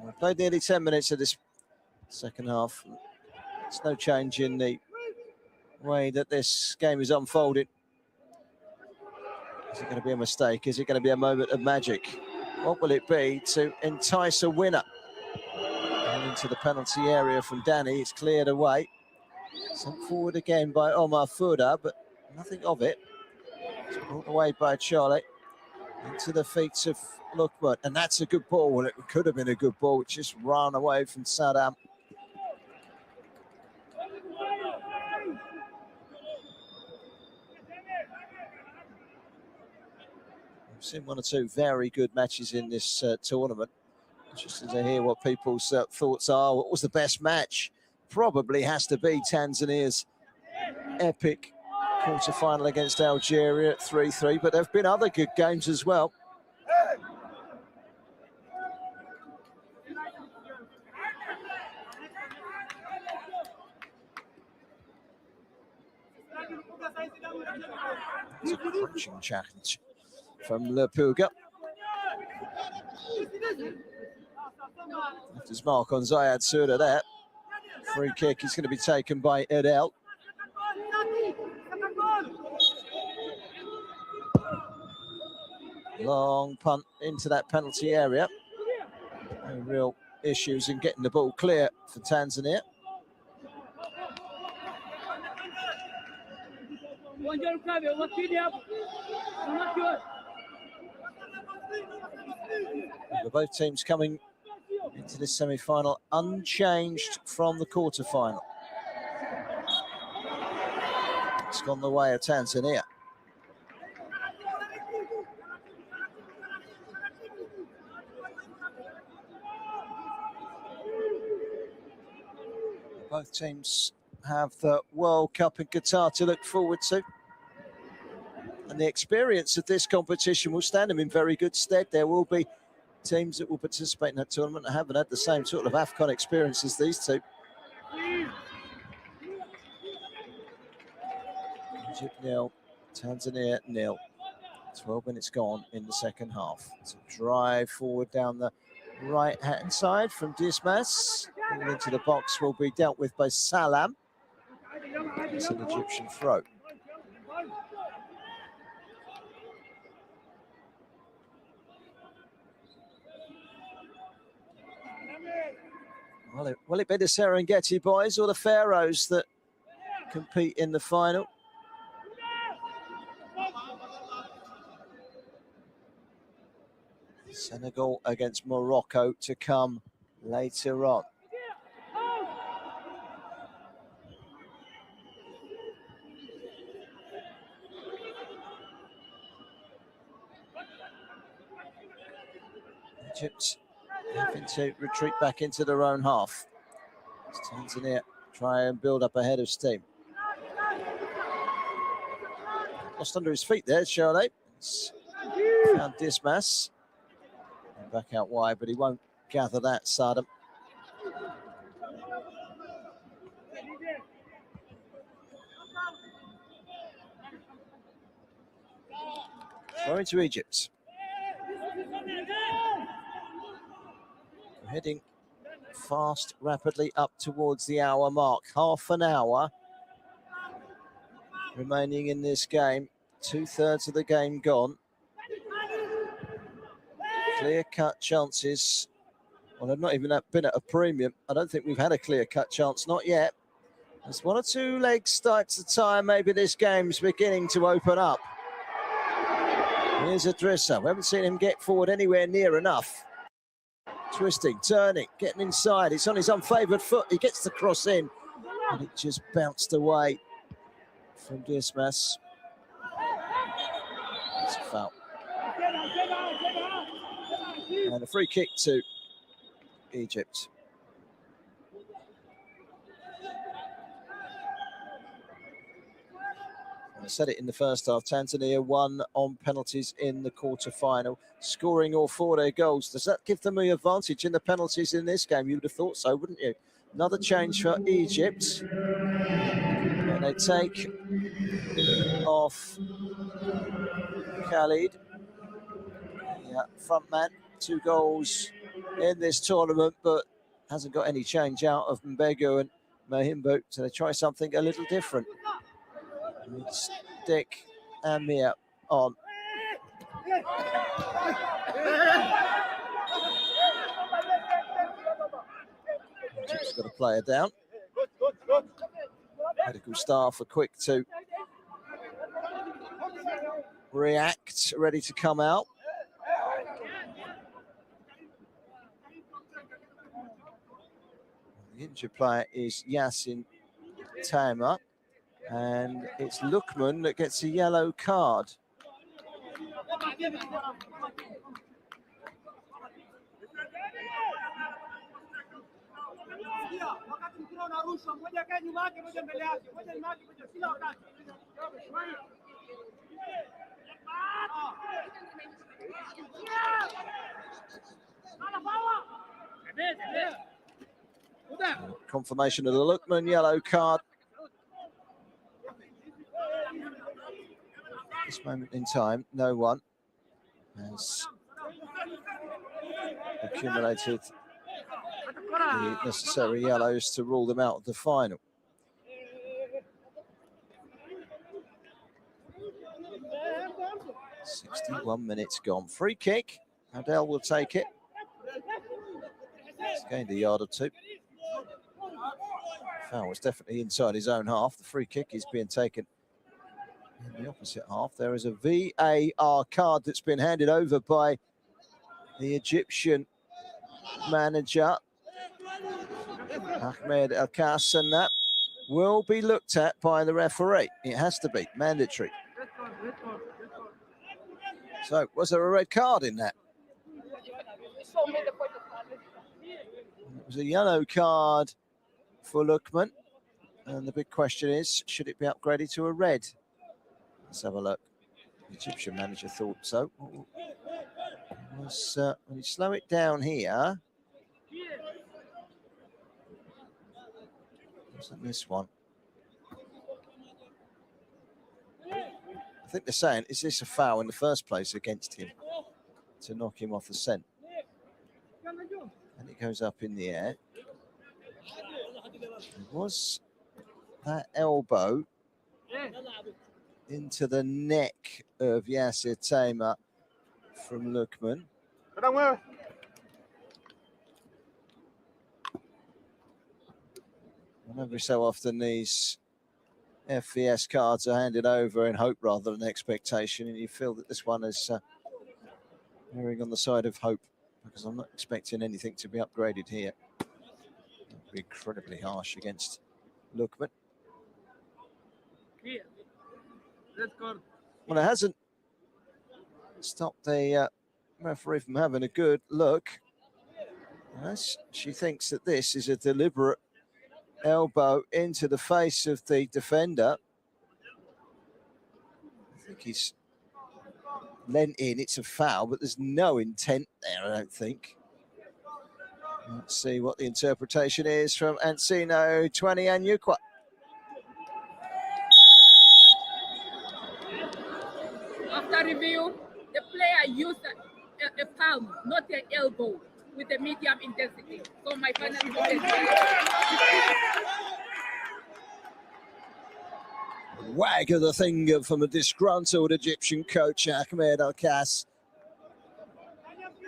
We've played nearly 10 minutes of this second half. There's no change in the way that this game is unfolding. Is it going to be a mistake? Is it going to be a moment of magic? What will it be to entice a winner? And into the penalty area from Danny. It's cleared away. Sent forward again by Omar Fouda, but nothing of it. It's brought away by Charlie. Into the feet of Lukman. And that's a good ball. Well, it could have been a good ball. It just ran away from Saddam. We've seen one or two very good matches in this tournament. Interested to hear what people's thoughts are. What was the best match? Probably has to be Tanzania's epic quarter-final against Algeria at 3-3, but there have been other good games as well. It's a crunching challenge from Lepuga. Left his mark on Zayed Surda there. Free kick is going to be taken by Edel. Long punt into that penalty area. No real issues in getting the ball clear for Tanzania. Both teams coming into this semi-final unchanged from the quarter-final. It's gone the way of Tanzania. Both teams have the World Cup in Qatar to look forward to. And the experience of this competition will stand them in very good stead. There will be teams that will participate in that tournament that haven't had the same sort of AFCON experience as these two. Egypt 0, Tanzania 0. 12 minutes gone in the second half. It's a drive forward down the right-hand side from Dismas. Into the box will be dealt with by Salam. It's an Egyptian throw. Will it be the Serengeti boys or the Pharaohs that compete in the final? Senegal against Morocco to come later on. Egypt having to retreat back into their own half. Tanzania try and build up ahead of steam. Lost under his feet there, Charlotte. Found Dismas. And back out wide, but he won't gather that, Sadam. Throw into Egypt. We're heading fast, rapidly up towards the hour mark. Half an hour remaining in this game. 2/3 of the game gone. Clear-cut chances. Well, they've not even been at a premium. I don't think we've had a clear-cut chance, not yet. There's one or two leg starts at a time. Maybe this game's beginning to open up. Here's Adrissa. We haven't seen him get forward anywhere near enough. Twisting, turning, getting inside. It's on his unfavoured foot. He gets the cross in. And it just bounced away from Dismas. It's a foul. And a free kick to Egypt. I said it in the first half, Tanzania won on penalties in the quarter-final, scoring all 4 of their goals. Does that give them the advantage in the penalties in this game? You would have thought so, wouldn't you? Another change for Egypt. And they take off Khalid, front man, 2 goals in this tournament, but hasn't got any change out of Mbegu and Mahimbu, so they try something a little different. Stick Amir on. Just got a player down. Medical staff are quick to react, ready to come out. The injured player is Yasin Tamer. And it's Lukman that gets a yellow card. Confirmation of the Lukman yellow card. This moment in time, no one has accumulated the necessary yellows to rule them out of the final. "61 minutes gone. Free kick. Adel will take it. He's gained a yard or two. Foul was definitely inside his own half. The free kick is being taken in the opposite half. There is a VAR card that's been handed over by the Egyptian manager, Ahmed El Kass, and that will be looked at by the referee. It has to be mandatory. So, was there a red card in that? It was a yellow card for Lukman. And the big question is, should it be upgraded to a red? Let's have a look. The Egyptian manager thought so. When you slow it down here, wasn't this one? I think they're saying, is this a foul in the first place against him to knock him off the scent? And it goes up in the air. Was that elbow into the neck of U17 from Lukman? And every so often these FVS cards are handed over in hope rather than expectation, and you feel that this one is erring on the side of hope, because I'm not expecting anything to be upgraded here. That'd be incredibly harsh against Lukman. Well, it hasn't stopped the referee from having a good look. Yes, she thinks that this is a deliberate elbow into the face of the defender. I think he's lent in. It's a foul, but there's no intent there, I don't think. Let's see what the interpretation is from Encino 20 and Ukwa. After review, the player used a palm, not an elbow, with a medium intensity. So my final Wag of the finger from a disgruntled Egyptian coach, Ahmed Al-Kas.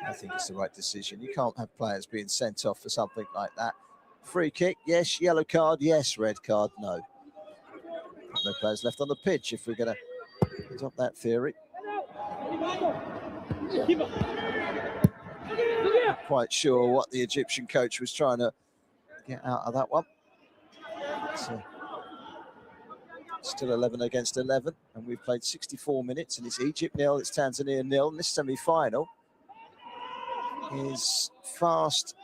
I think it's the right decision. You can't have players being sent off for something like that. Free kick, yes. Yellow card, yes. Red card, no. No players left on the pitch if we're going to adopt that theory. Not quite sure what the Egyptian coach was trying to get out of that one. So, still 11 against 11, and we've played 64 minutes, and it's Egypt 0, it's Tanzania 0, and this semi-final is fast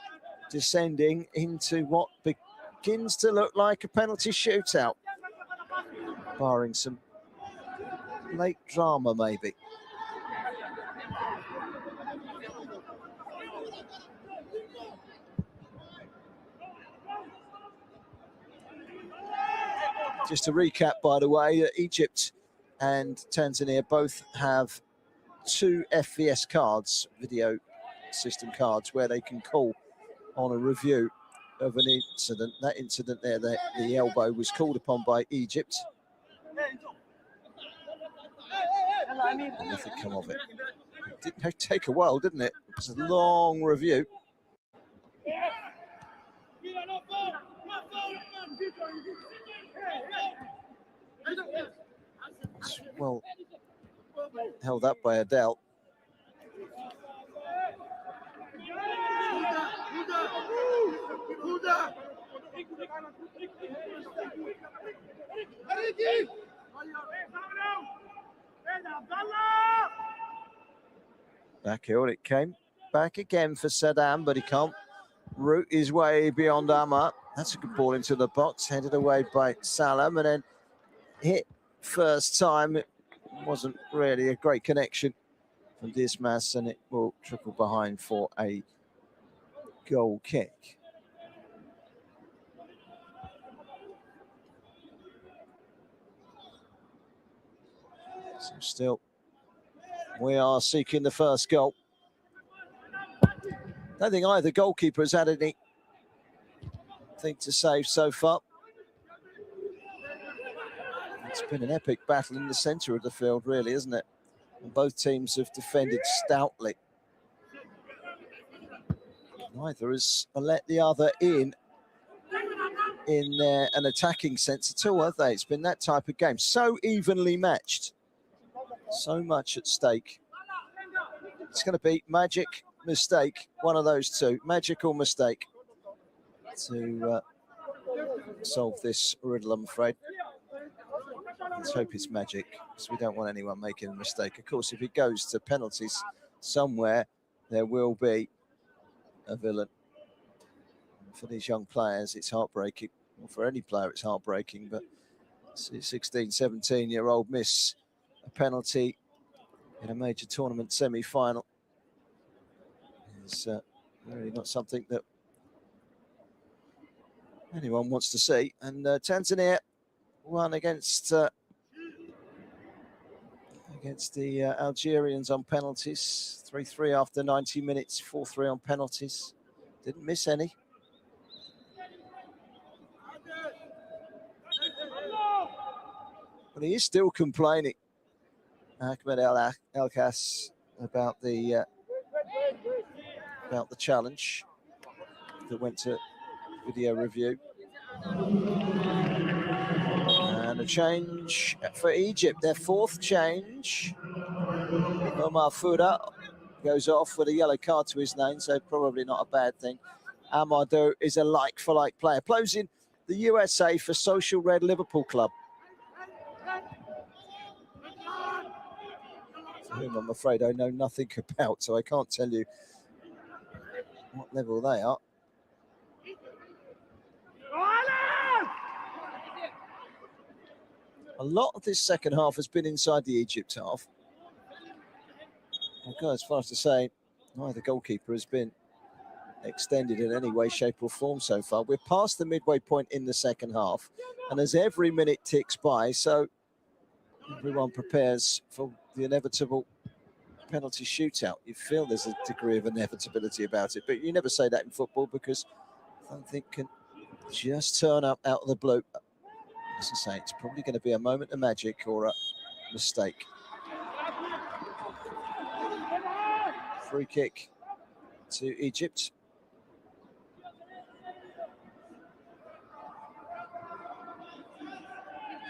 descending into what begins to look like a penalty shootout, barring some late drama maybe. Just to recap, by the way, Egypt and Tanzania both have 2 FVS cards, video system cards, where they can call on a review of an incident. That incident there, the elbow was called upon by Egypt. Nothing come of it. It did take a while, didn't it? It was a long review. Well held up by Adele. Back here it came. Back again for Saddam, but he can't root his way beyond Amar. That's a good ball into the box, headed away by Salam, and then hit first time. It wasn't really a great connection from Dismas, and it will trickle behind for a goal kick. So still, we are seeking the first goal. I don't think either goalkeeper has had anything to save so far. It's been an epic battle in the centre of the field, really, isn't it? And both teams have defended stoutly. Neither has let the other in an attacking sense at all, have they? It's been that type of game. So evenly matched. So much at stake. It's going to be magic, mistake, one of those two. Magic or mistake to solve this riddle, I'm afraid. Let's hope it's magic, because we don't want anyone making a mistake. Of course, if it goes to penalties somewhere, there will be a villain. For these young players, it's heartbreaking. Well, for any player, it's heartbreaking, but 16, 17-year-old miss a penalty in a major tournament semi-final is really not something that anyone wants to see. And Tanzania won against the Algerians on penalties. 3-3 after 90 minutes, 4-3 on penalties. Didn't miss any. But he is still complaining, Ahmed El-Khas, about the challenge that went to video review. And a change for Egypt, their fourth change. Omar Fouda goes off with a yellow card to his name, so probably not a bad thing. Amadou is a like-for-like player. Plays in the USA for Social Red Liverpool Club, for whom I'm afraid I know nothing about, so I can't tell you what level they are. A lot of this second half has been inside the Egypt half. I'll go as far as to say neither goalkeeper has been extended in any way, shape or form so far. We're past the midway point in the second half, and as every minute ticks by, so everyone prepares for the inevitable penalty shootout. You feel there's a degree of inevitability about it, but you never say that in football because something can just turn up out of the blue. As I say, it's probably going to be a moment of magic or a mistake. Free kick to Egypt.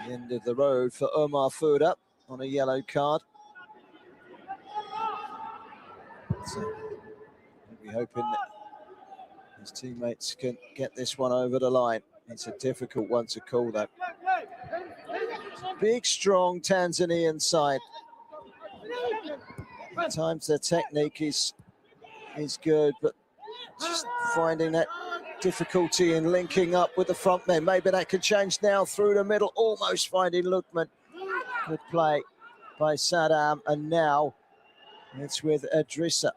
The end of the road for Omar Fouda on a yellow card. So we're hoping that his teammates can get this one over the line. It's a difficult one to call, though. Big, strong Tanzanian side. At times their technique is good, but just finding that difficulty in linking up with the front men. Maybe that could change now through the middle, almost finding Lukman. Good play by Saddam, and now it's with Adrissa.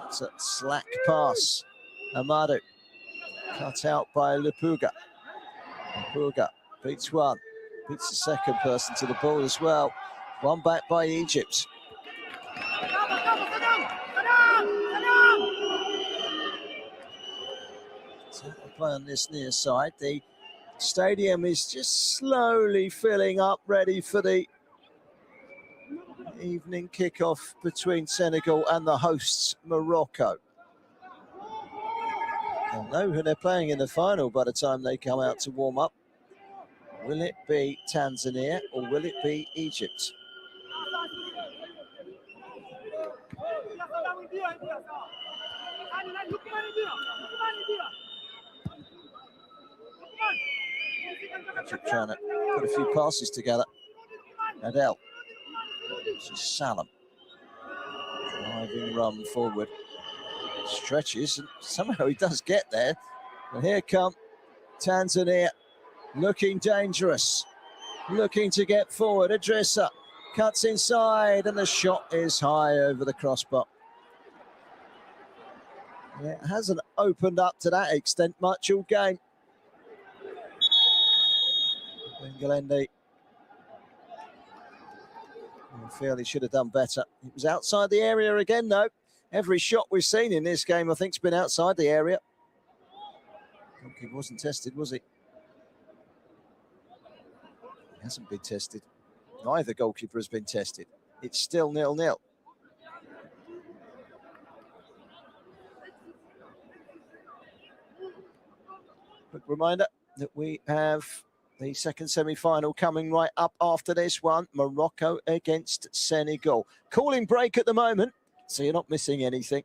It's a slack pass. Amadou cut out by Lupuga. Lupuga beats one, beats the second person to the ball as well. One back by Egypt. So they play on this near side. The stadium is just slowly filling up, ready for the evening kickoff between Senegal and the hosts, Morocco. They'll know who they're playing in the final by the time they come out to warm up. Will it be Tanzania or will it be Egypt? Egypt trying to put a few passes together. Adel. Salam. Driving run forward. Stretches, and somehow he does get there. And here come Tanzania, looking dangerous, looking to get forward. Adrissa cuts inside, and the shot is high over the crossbar. It hasn't opened up to that extent much all game. Bengalende, I feel he should have done better. It was outside the area again, though. Every shot we've seen in this game, I think, has been outside the area. He wasn't tested, was he? He hasn't been tested. Neither goalkeeper has been tested. It's still 0-0. Quick reminder that we have the second semi-final coming right up after this one. Morocco against Senegal. Calling break at the moment, so you're not missing anything.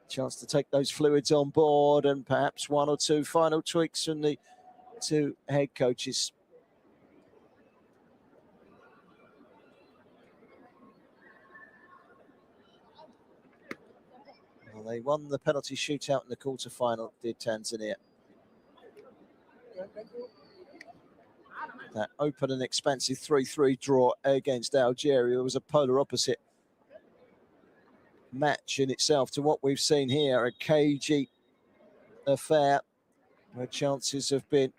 Chance to take those fluids on board and perhaps one or two final tweaks from the two head coaches. Well, they won the penalty shootout in the quarter-final, did Tanzania. That open and expansive 3-3 draw against Algeria was a polar opposite match in itself to what we've seen here, a cagey affair where chances have been,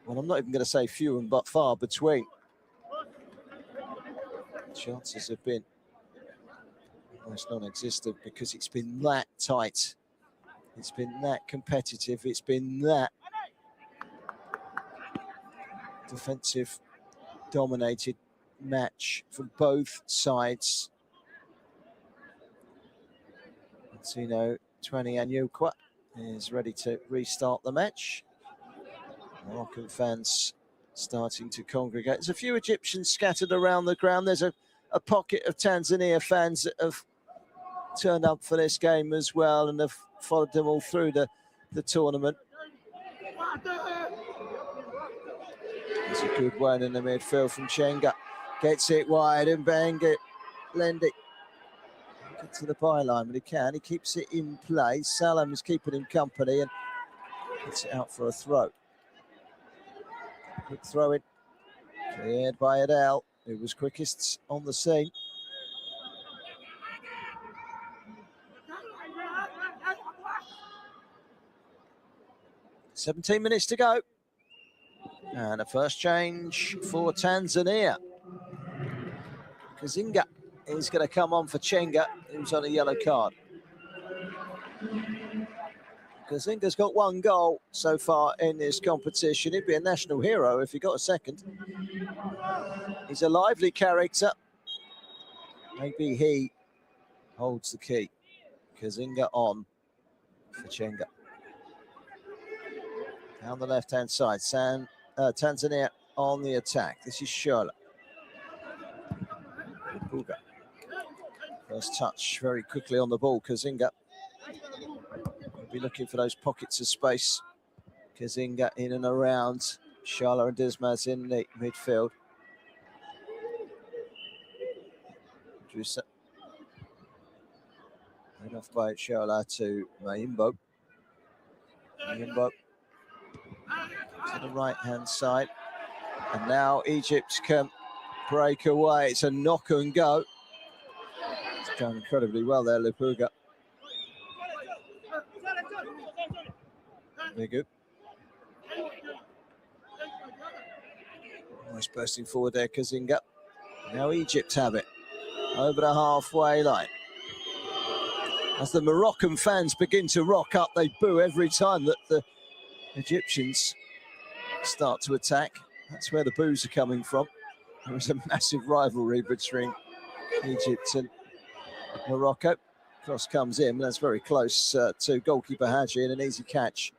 well, I'm not even going to say few and but far between. Chances have been almost non-existent because it's been that tight. It's been that competitive. It's been that defensive dominated match from both sides. Tino Twanianyukwa is ready to restart the match. Moroccan fans starting to congregate. There's a few Egyptians scattered around the ground. There's a pocket of Tanzania fans that have turned up for this game as well and have followed them all through the tournament. There's a good one in the midfield from Chenga. Gets it wide and bang it. Lendi. Get to the byline when he can. He keeps it in play. Salam is keeping him company and gets it out for a throw. Quick throw in. Cleared by Adele, who was quickest on the scene. "17 minutes to go. And a first change for Tanzania. Kazinga is going to come on for Chenga, who's on a yellow card. Kazinga's got 1 goal so far in this competition. He'd be a national hero if he got a second. He's a lively character. Maybe he holds the key. Kazinga on for Chenga. Down the left-hand side, Tanzania on the attack. This is Shola. Buga. First touch very quickly on the ball, Kazinga. We'll be looking for those pockets of space. Kazinga in and around. Shola and Dismas in the midfield. Drusa. Led off by Shola to Mayimbo. Mayimbo to the right-hand side. And now Egypt can break away. It's a knock and go. It's done incredibly well there, Lupuga. Very good. Almost bursting forward there, Kazinga. Now Egypt have it. Over the halfway line. As the Moroccan fans begin to rock up, they boo every time that the Egyptians start to attack. That's where the boos are coming from. There was a massive rivalry between Egypt and Morocco. Cross comes in, and that's very close to goalkeeper Haji and an easy catch.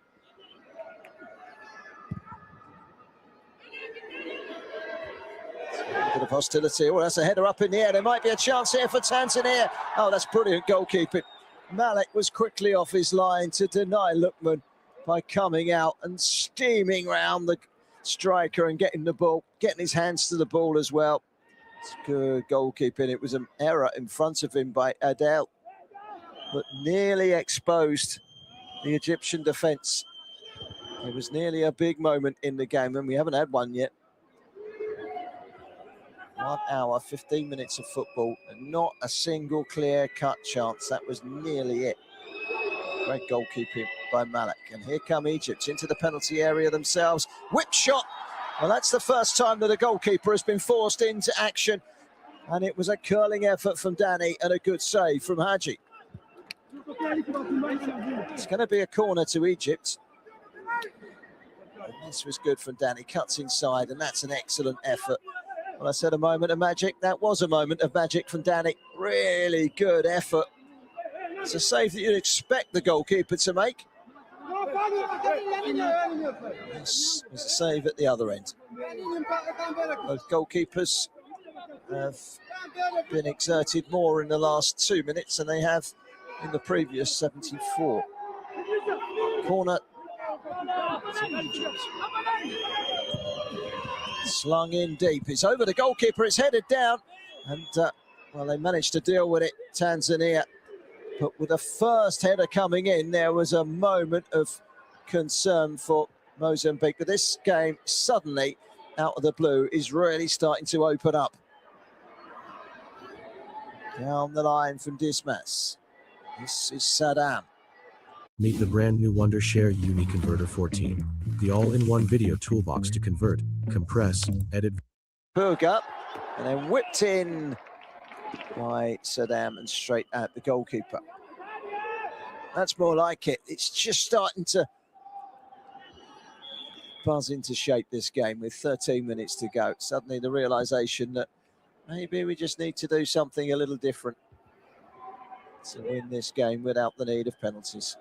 A bit of hostility. Oh, that's a header up in the air. There might be a chance here for Tanzania. Oh, that's brilliant goalkeeping. Malik was quickly off his line to deny Lukman by coming out and steaming round the striker and getting the ball, getting his hands to the ball as well. It's good goalkeeping. It was an error in front of him by Adel, but nearly exposed the Egyptian defence. It was nearly a big moment in the game, and we haven't had one yet. 1 hour, 15 minutes of football, and not a single clear-cut chance. That was nearly it. Great goalkeeping by Malik. And here come Egypt into the penalty area themselves. Whip shot. Well, that's the first time that a goalkeeper has been forced into action. And it was a curling effort from Danny and a good save from Haji. It's going to be a corner to Egypt. And this was good from Danny. Cuts inside, and that's an excellent effort. Well, I said a moment of magic. That was a moment of magic from Danny. Really good effort. It's a save that you'd expect the goalkeeper to make. This was a save at the other end. Both goalkeepers have been exerted more in the last 2 minutes than they have in the previous 74. Corner. Slung in deep. It's over the goalkeeper. It's headed down. And, well, they managed to deal with it, Tanzania. But with the first header coming in, there was a moment of concern for Mozambique. But this game suddenly, out of the blue, is really starting to open up. Down the line from Dismas. This is Saddam. Meet the brand new Wondershare Uni Converter 14, the all-in-one video toolbox to convert, compress, edit. Burger, and then whipped in by Saddam and straight at the goalkeeper. That's more like it. It's just starting to buzz into shape, this game, with 13 minutes to go. Suddenly the realization that maybe we just need to do something a little different to win this game without the need of penalties.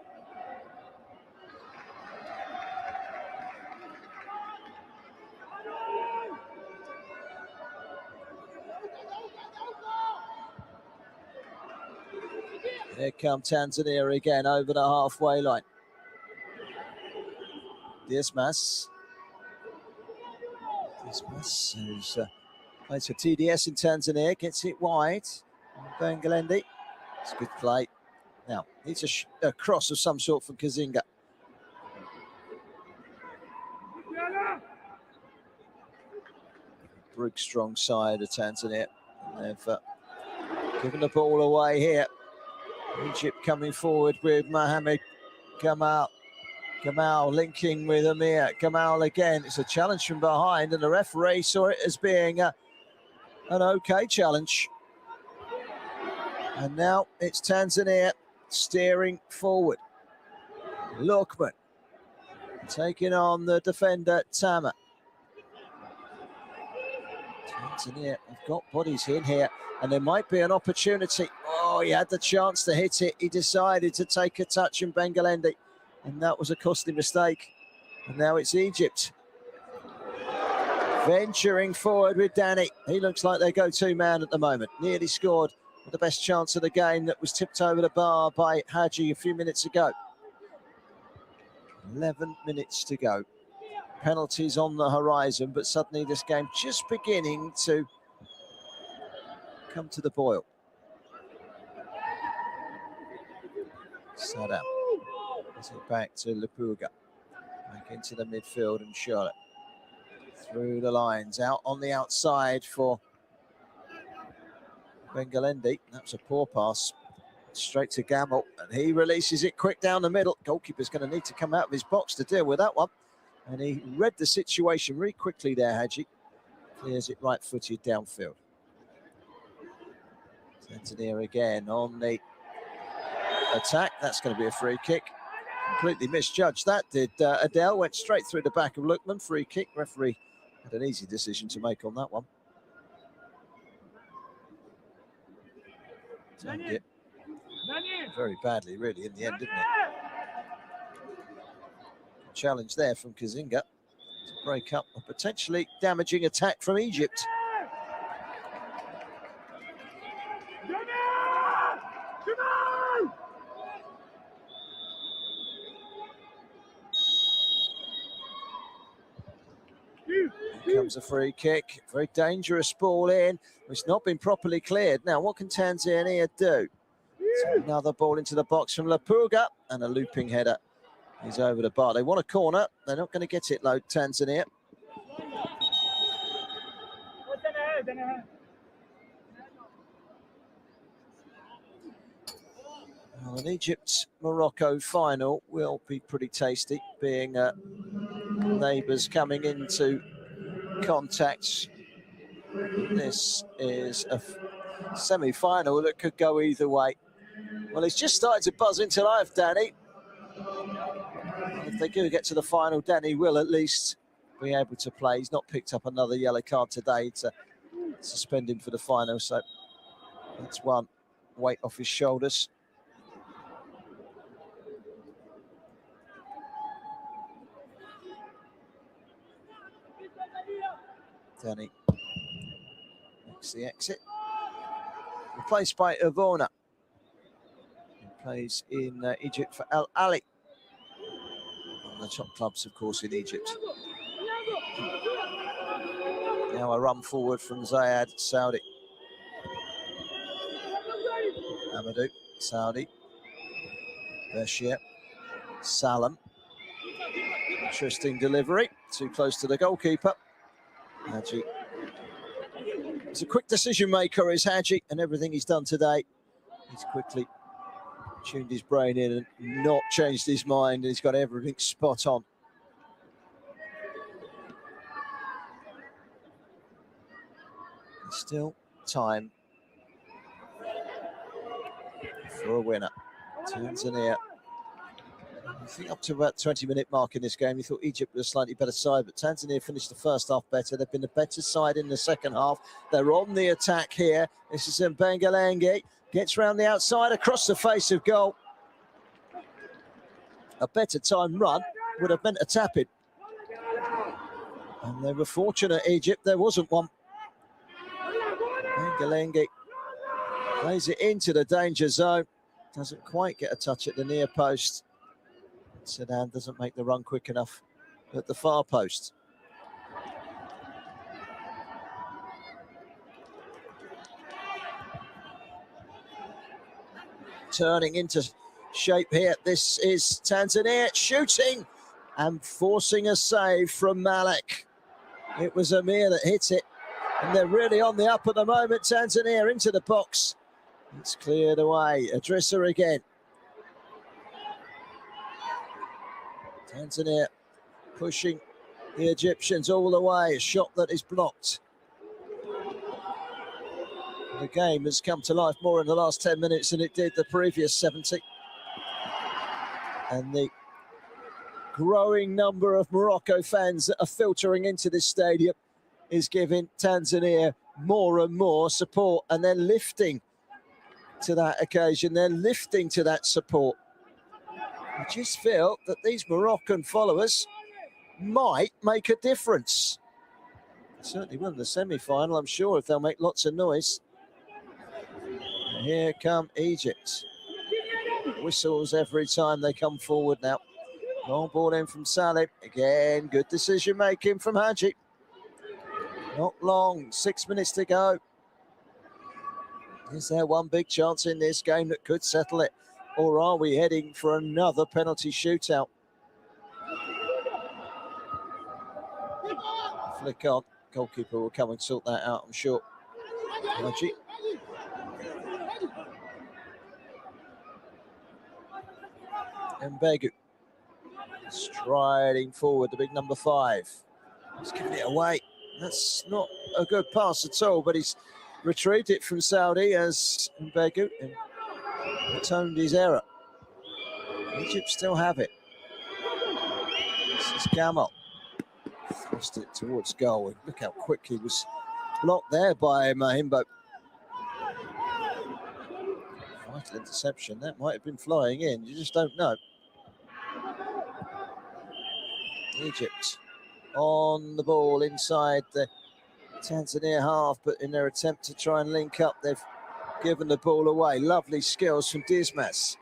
Here come Tanzania again over the halfway line. Dismas, who's plays for TDS in Tanzania, gets it wide. Bengalendi, it's a good play. Now, needs a cross of some sort from Kazinga. Brooks strong side of Tanzania. And they've given the ball away here. Egypt coming forward with Mohamed Gamal. Gamal linking with Amir. Gamal again. It's a challenge from behind, and the referee saw it as being an okay challenge. And now it's Tanzania steering forward. Lokman taking on the defender Tama. Tanzania have got bodies in here, and there might be an opportunity. Oh, he had the chance to hit it. He decided to take a touch in Bengalendi, and that was a costly mistake. And now it's Egypt venturing forward with Danny. He looks like their go-to man at the moment. Nearly scored with the best chance of the game that was tipped over the bar by Haji a few minutes ago. 11 minutes to go. Penalties on the horizon, but suddenly this game just beginning to come to the boil. Saddam gives it back to Lapuga. Back into the midfield, and Charlotte through the lines, out on the outside for Bengalendi. That's a poor pass. Straight to Gamal, and he releases it quick down the middle. Goalkeeper's going to need to come out of his box to deal with that one. And he read the situation very quickly there, Haji. Clears it right-footed downfield. Tanzania again on the attack. That's going to be a free kick. Completely misjudged that, did Adele. Went straight through the back of Lookman. Free kick. Referee had an easy decision to make on that one. Turned it very badly, really, in the end, didn't it? Challenge there from Kazinga to break up a potentially damaging attack from Egypt. Here comes a free kick, very dangerous ball in. It's not been properly cleared. Now, what can Tanzania do? So another ball into the box from Lapuga, and a looping header. He's over the bar. They want a corner. They're not going to get it, though, Tanzania. Well, an Egypt-Morocco final will be pretty tasty, being neighbours coming into contact. This is a semi-final that could go either way. Well, it's just started to buzz into life, Danny. If they do get to the final, Danny will at least be able to play. He's not picked up another yellow card today to suspend him for the final, so that's one weight off his shoulders. Danny makes the exit. Replaced by Ivona. He plays in Egypt for Al Ali. One of the top clubs, of course, in Egypt. Now a run forward from Zayed Saudi. Amadou, Saudi. Bashir, Salam. Interesting delivery, too close to the goalkeeper. Hadji. He's a quick decision maker, is Hadji, and everything he's done today. He's quickly tuned his brain in and not changed his mind. He's got everything spot on. Still time for a winner. Tanzania. I think up to about 20-minute mark in this game, you thought Egypt was a slightly better side, but Tanzania finished the first half better. They've been the better side in the second half. They're on the attack here. This is Mbengalenge. Gets round the outside, across the face of goal. A better time run would have meant a tap-in. And they were fortunate, Egypt, there wasn't one. Mbengalenge plays it into the danger zone. Doesn't quite get a touch at the near post. Sedan doesn't make the run quick enough at the far post. Turning into shape here. This is Tanzania shooting and forcing a save from Malik. It was Amir that hit it, and they're really on the up at the moment. Tanzania into the box. It's cleared away. Adrissa again. Tanzania pushing the Egyptians all the way. A shot that is blocked. The game has come to life more in the last 10 minutes than it did the previous 70. And the growing number of Morocco fans that are filtering into this stadium is giving Tanzania more and more support, and they're lifting to that occasion. They're lifting to that support. I just feel that these Moroccan followers might make a difference. They certainly will in the semi-final, I'm sure, if they'll make lots of noise. And here come Egypt. Whistles every time they come forward now. Long ball in from Salim. Again, good decision making from Hadji. Not long, 6 minutes to go. Is there one big chance in this game that could settle it? Or are we heading for another penalty shootout? Flick on. Goalkeeper will come and sort that out, I'm sure. Hadji. Mbegu striding forward, the big number 5. He's giving it away. That's not a good pass at all, but he's retrieved it from Saudi as Mbegu atoned his error. Egypt still have it. This is Gamal. Thrust it towards goal. Look how quickly he was blocked there by Mahimbo. Vital interception. That might have been flying in. You just don't know. Egypt on the ball inside the Tanzania half, but in their attempt to try and link up, they've given the ball away. Lovely skills from Dismas.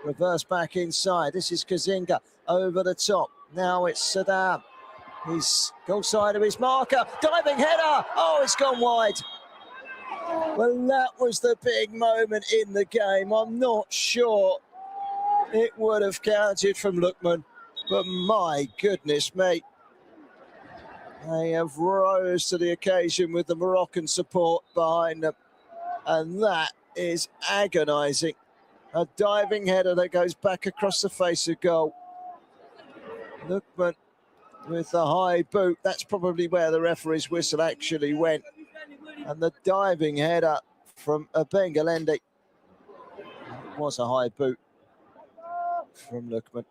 Reverse back inside. This is Kazinga over the top. Now it's Saddam. He's goal side of his marker. Diving header. Oh, it's gone wide. Well, that was the big moment in the game. I'm not sure it would have counted from Lukman, but my goodness me. They have rose to the occasion with the Moroccan support behind them. And that is agonising. A diving header that goes back across the face of goal. Lukman with the high boot. That's probably where the referee's whistle actually went. And the diving header from Mbengalenge. It was a high boot from Lukman.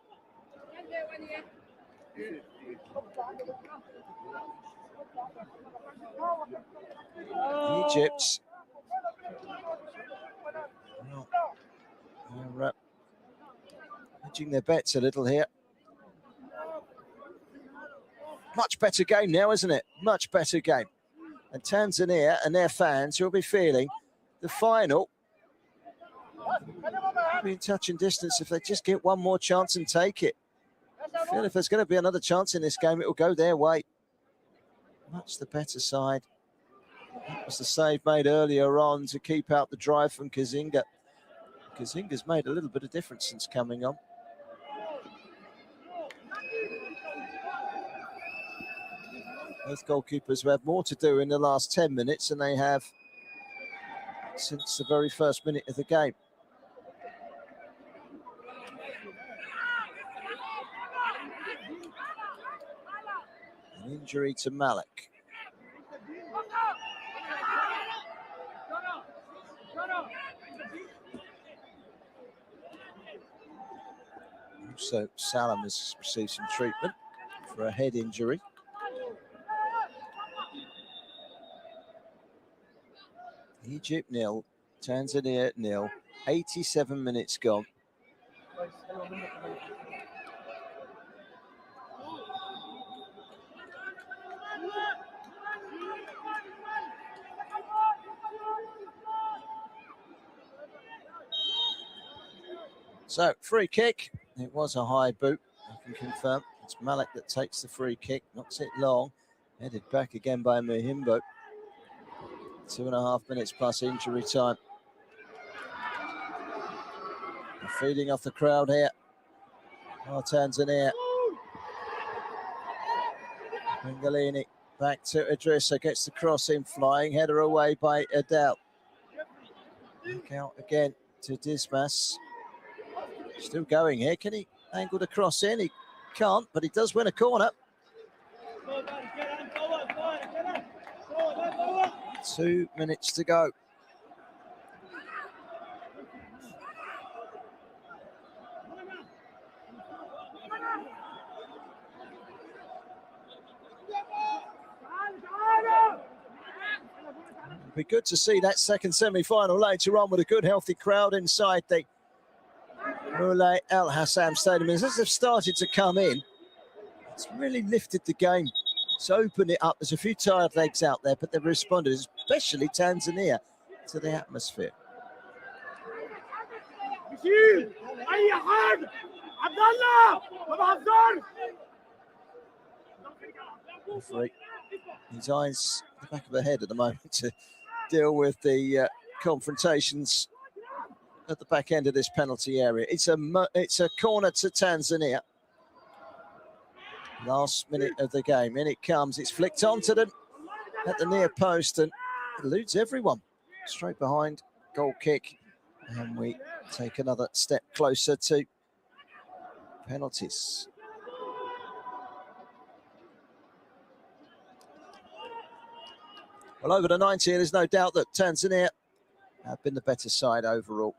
Egypt. They're hedging their bets a little here. Much better game now, isn't it? Much better game. And Tanzania and their fans will be feeling the final will be in touch and distance if they just get one more chance and take it. I feel if there's going to be another chance in this game, it will go their way. Much the better side. That was the save made earlier on to keep out the drive from Kazinga. Kazinga's made a little bit of difference since coming on. Both goalkeepers have had more to do in the last 10 minutes than they have since the very first minute of the game. An injury to Malik. Also, Salam has received some treatment for a head injury. Egypt 0, Tanzania 0, 87 minutes gone. So, free kick. It was a high boot, I can confirm. It's Malik that takes the free kick, knocks it long. Headed back again by Muhimbo. 2.5 minutes plus injury time. They're feeding off the crowd here. Oh, Tanzania. Bengalini back to Idrissa, gets the cross in, flying header away by Adel. Back out again to Dismas. Still going here. Can he angle the cross in? He can't, but he does win a corner. 2 minutes to go. It'd be good to see that second semi-final later on with a good, healthy crowd inside the Moulay El Hassam Stadium. As they've started to come in, it's really lifted the game. It's opened it up. There's a few tired legs out there, but they've responded, especially Tanzania, to the atmosphere. Referee, his eyes at the back of the head at the moment to deal with the confrontations at the back end of this penalty area. It's a corner to Tanzania. Last minute of the game. In it comes. It's flicked onto them at the near post and eludes everyone. Straight behind, goal kick. And we take another step closer to penalties. Well, over the 90, there's no doubt that Tanzania have been the better side overall.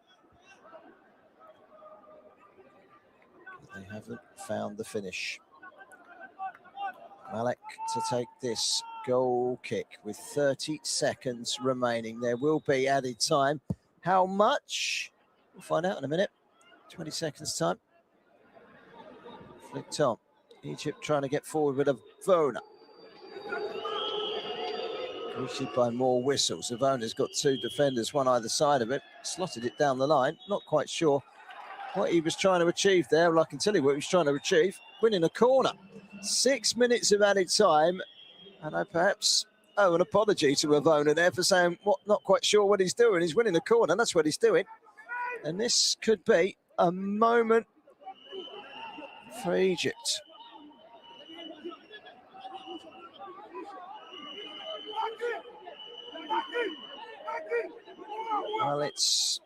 But they haven't found the finish. Malik to take this goal kick with 30 seconds remaining. There will be added time. How much? We'll find out in a minute. 20 seconds time. Flicked on. Egypt trying to get forward with a Vona. Greeted by more whistles. Avona's got two defenders, one either side of it. Slotted it down the line. Not quite sure what he was trying to achieve there. Well, I can tell you what he was trying to achieve. Winning a corner. 6 minutes of added time. And I perhaps owe an apology to Avona there for saying not quite sure what he's doing. He's winning a corner. That's what he's doing. And this could be a moment for Egypt. Well, it's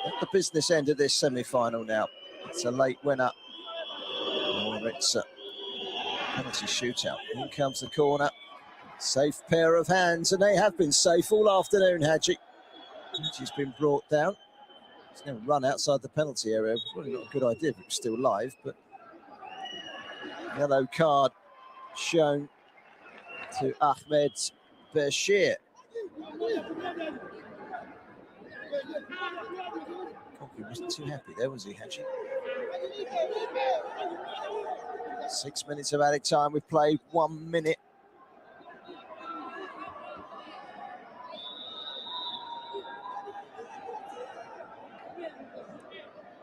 at the business end of this semi-final now. It's a late winner, or it's a penalty shootout. In comes the corner. Safe pair of hands, and they have been safe all afternoon, Hadji. Hadji's been brought down. He's going to run outside the penalty area. Probably not a good idea if it was still live, but yellow card shown to Ahmed Bashir. He wasn't too happy there, was he, Hadji? 6 minutes of added time. We've played 1 minute.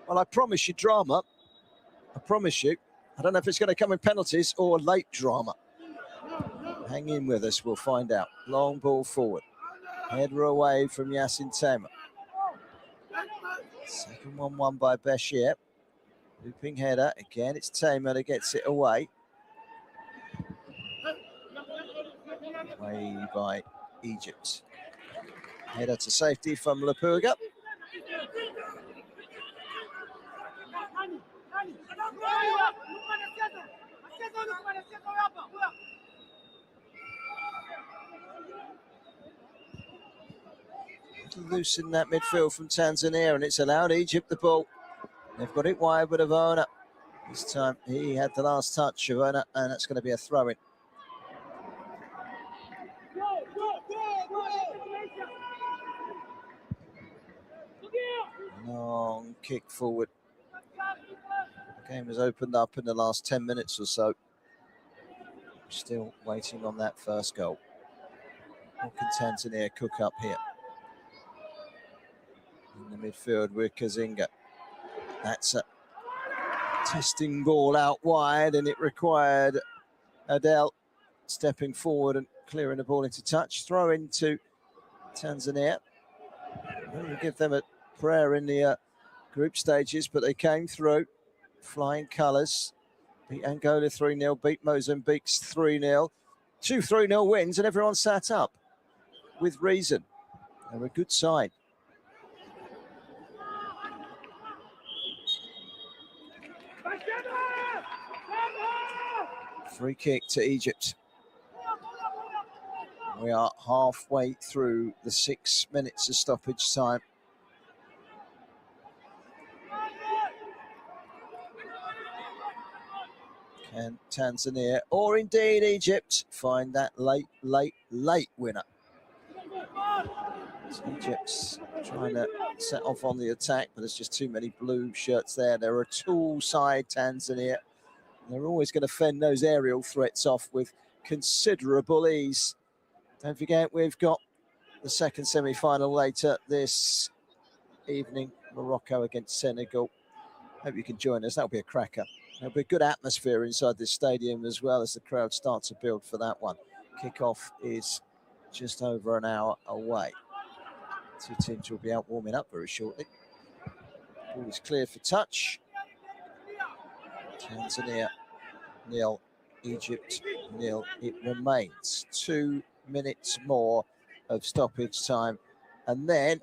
Well, I promise you drama. I promise you. I don't know if it's going to come in penalties or late drama. Hang in with us, we'll find out. Long ball forward. Header away from Yasin Tamer. Second one won by Bashir. Looping header. Again, it's Tamer that gets it away. away by Egypt. Header to safety from Lapuga. Loose in that midfield from Tanzania, and it's allowed Egypt the ball. They've got it wide with Avona. This time he had the last touch, Avona, and that's going to be a throw-in. Long kick forward. The game has opened up in the last 10 minutes or so. Still waiting on that first goal. What can Tanzania cook up here? In the midfield with Kazinga. That's a testing ball out wide, and it required Adel stepping forward and clearing the ball into touch. Throw into Tanzania. We'll give them a prayer in the group stages, but they came through. Flying colours. Beat Angola 3-0, beat Mozambique's 3-0. 2 3-0 wins, and everyone sat up with reason. They're a good side. Free kick to Egypt. We are halfway through the 6 minutes of stoppage time. Can Tanzania, or indeed Egypt, find that late winner? So Egypt's trying to set off on the attack, but there's just too many blue shirts there. They're a tall side, Tanzania. They're always going to fend those aerial threats off with considerable ease. Don't forget, we've got the second semi-final later this evening, Morocco against Senegal. Hope you can join us. That'll be a cracker. There'll be a good atmosphere inside this stadium as well as the crowd start to build for that one. Kickoff is just over an hour away. Two teams will be out warming up very shortly. Ball is cleared for touch. Tanzania 0, Egypt 0. It remains 2 minutes more of stoppage time, and then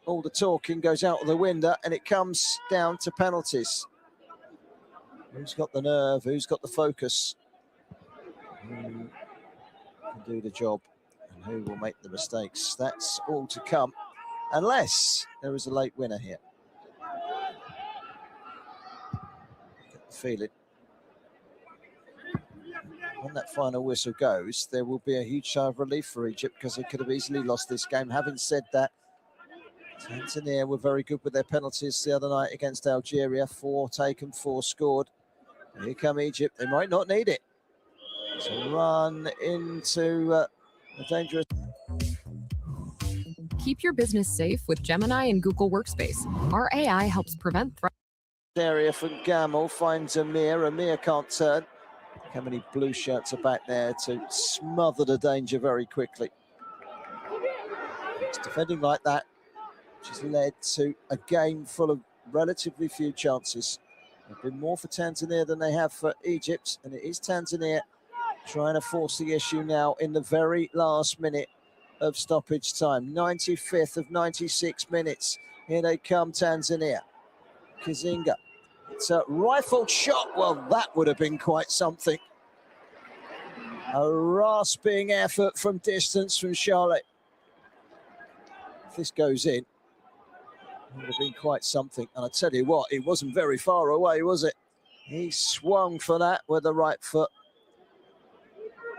all the talking goes out of the window and it comes down to penalties. Who's got the nerve? Who's got the focus? Who can do the job and who will make the mistakes? That's all to come, unless there is a late winner here. Get the feeling when that final whistle goes, there will be a huge sigh of relief for Egypt, because they could have easily lost this game. Having said that, Tanzania were very good with their penalties the other night against Algeria. 4 taken, 4 scored. Here come Egypt. They might not need it. It's a run into a dangerous... Keep your business safe with Gemini and Google Workspace. Our AI helps prevent threats. Area for Gamal, finds Amir. Amir can't turn. Look how many blue shirts are back there to smother the danger very quickly. It's defending like that, which has led to a game full of relatively few chances. There have been more for Tanzania than they have for Egypt, and it is Tanzania trying to force the issue now in the very last minute of stoppage time. 95th of 96 minutes. Here they come, Tanzania. Kazinga. It's a rifled shot. Well, that would have been quite something. A rasping effort from distance from Charlotte. If this goes in, it would have been quite something. And I tell you what, it wasn't very far away, was it? He swung for that with the right foot.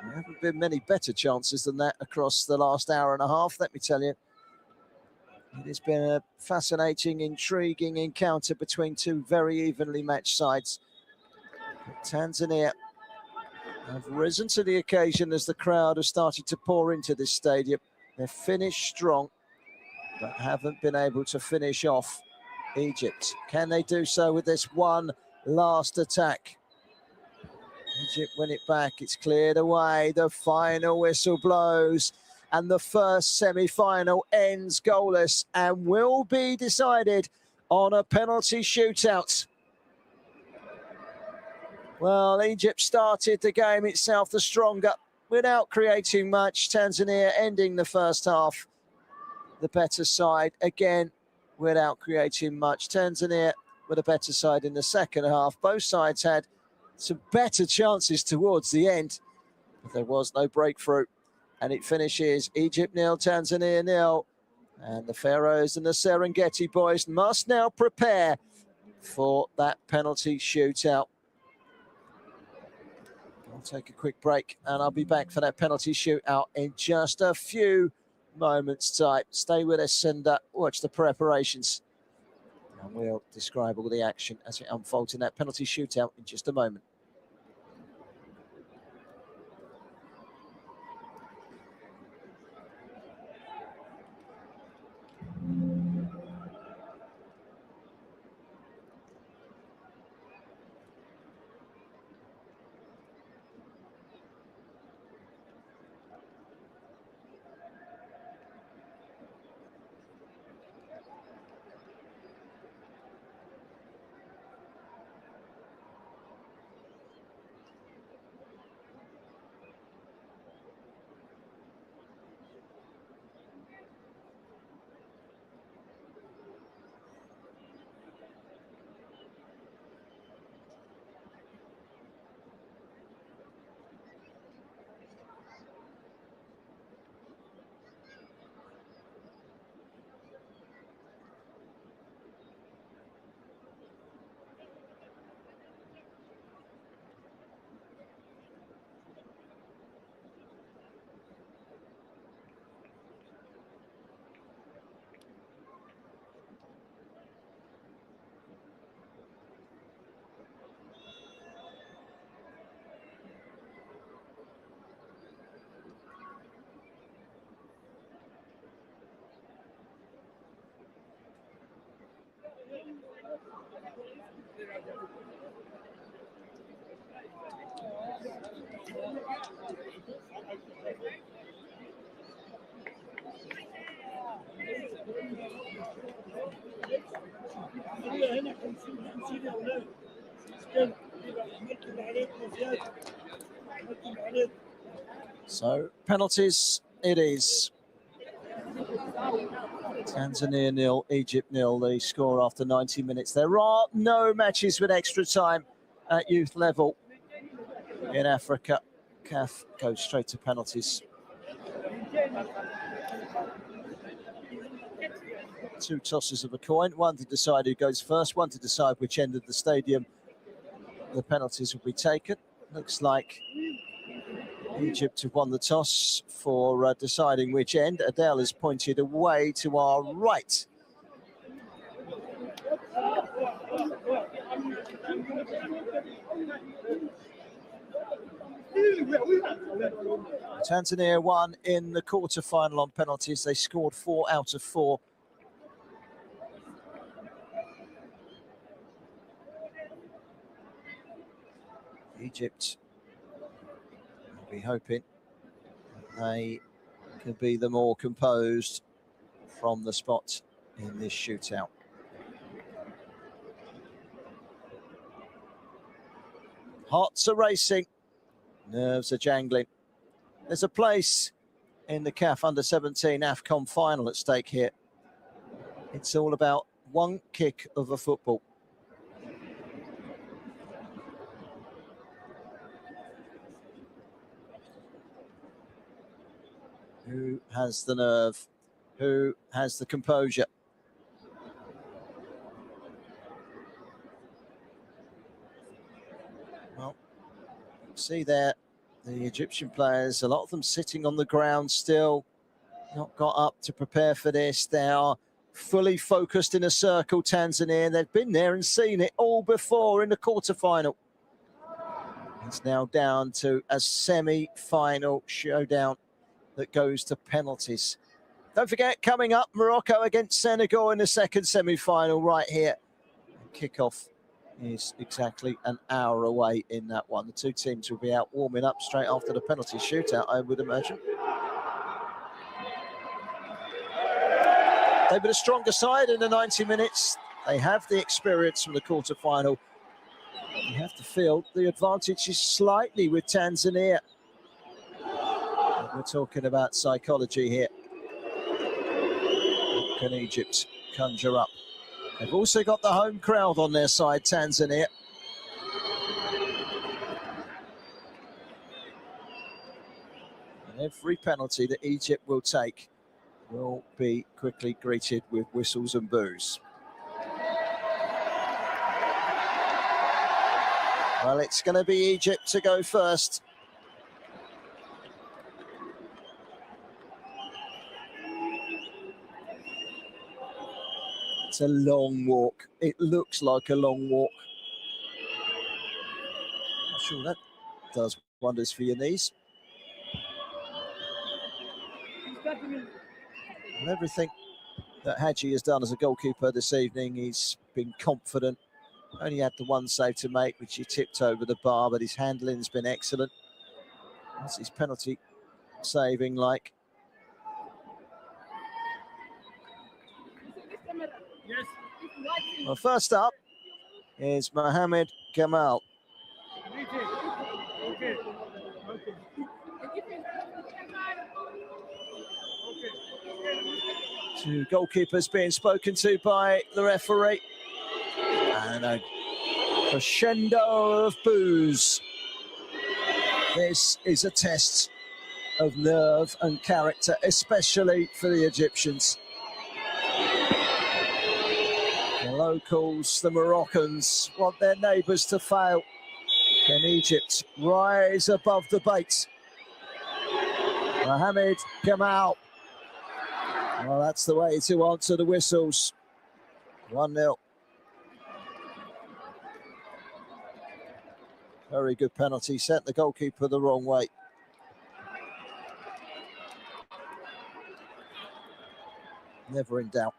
There haven't been many better chances than that across the last hour and a half, let me tell you. It has been a fascinating, intriguing encounter between two very evenly matched sides. But Tanzania have risen to the occasion as the crowd have started to pour into this stadium. They've finished strong, but haven't been able to finish off Egypt. Can they do so with this one last attack? Egypt win it back. It's cleared away. The final whistle blows, and the first semi-final ends goalless and will be decided on a penalty shootout. Well, Egypt started the game itself the stronger. without creating much. Tanzania ending the first half the better side, again without creating much. Tanzania with a better side in the second half. Both sides had some better chances towards the end, but there was no breakthrough. And it finishes Egypt 0, Tanzania 0. And the Pharaohs and the Serengeti boys must now prepare for that penalty shootout. I'll take a quick break and I'll be back for that penalty shootout in just a few moments' time. Stay with us and watch the preparations. And we'll describe all the action as it unfolds in that penalty shootout in just a moment. So, penalties it is. Tanzania 0, Egypt 0, the score after 90 minutes. There are no matches with extra time at youth level in Africa. CAF goes straight to penalties. Two tosses of a coin, one to decide who goes first, one to decide which end of the stadium the penalties will be taken. Looks like Egypt have won the toss for deciding which end. Adele is pointed away to our right. Tanzania won in the quarter-final on penalties. They scored 4 out of 4. Egypt will be hoping they can be the more composed from the spot in this shootout. Hearts are racing, nerves are jangling. There's a place in the CAF Under-17 AFCON final at stake here. It's all about one kick of a football. Who has the nerve? Who has the composure? Well, see there, the Egyptian players, a lot of them sitting on the ground still, not got up to prepare for this. They are fully focused in a circle, Tanzania. They've been there and seen it all before in the quarter-final. It's now down to a semi-final showdown that goes to penalties. Don't forget, coming up, Morocco against Senegal in the second semi-final right here. Kickoff is exactly an hour away in that one. The two teams will be out warming up straight after the penalty shootout, I would imagine. They've been a stronger side in the 90 minutes. They have the experience from the quarter-final. You have to feel the advantage is slightly with Tanzania. We're talking about psychology here. What can Egypt conjure up? They've also got the home crowd on their side, Tanzania. And every penalty that Egypt will take will be quickly greeted with whistles and boos. Well, it's going to be Egypt to go first. It's a long walk. It looks like a long walk. I'm sure that does wonders for your knees. And everything that Hadji has done as a goalkeeper this evening, he's been confident. Only had the one save to make, which he tipped over the bar, but his handling's been excellent. What's his penalty saving like? Well, first up is Mohamed Gamal. Two goalkeepers being spoken to by the referee. And a crescendo of boos. This is a test of nerve and character, especially for the Egyptians. The locals, the Moroccans, want their neighbours to fail. Can Egypt rise above the bait? Mohamed Gamal. Well, that's the way to answer the whistles. 1-0. Very good penalty, sent the goalkeeper the wrong way. Never in doubt.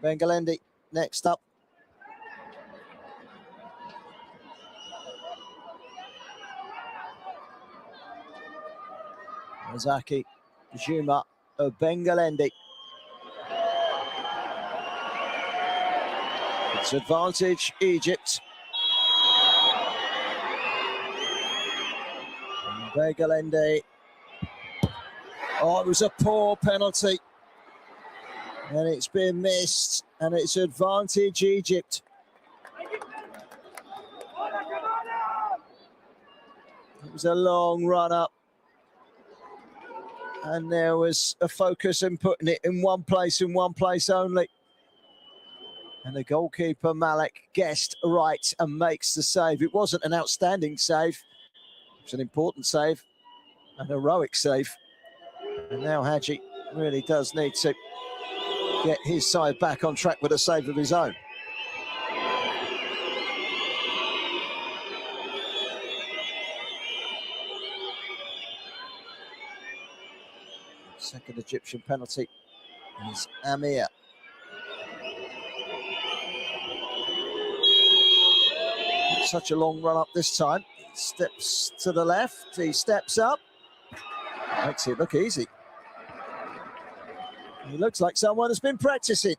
Bengalendi next up. Mizaki Juma of Bengalendi. It's advantage Egypt. Bengalendi. Oh, it was a poor penalty. And it's been missed, and it's advantage Egypt. It was a long run up. And there was a focus in putting it in one place only. And the goalkeeper, Malik, guessed right and makes the save. It wasn't an outstanding save. It's an important save, an heroic save. And now Hadji really does need to get his side back on track with a save of his own. Second Egyptian penalty is Amir. Such a long run up this time. Steps to the left, he steps up. Makes it look easy. He looks like someone has been practicing.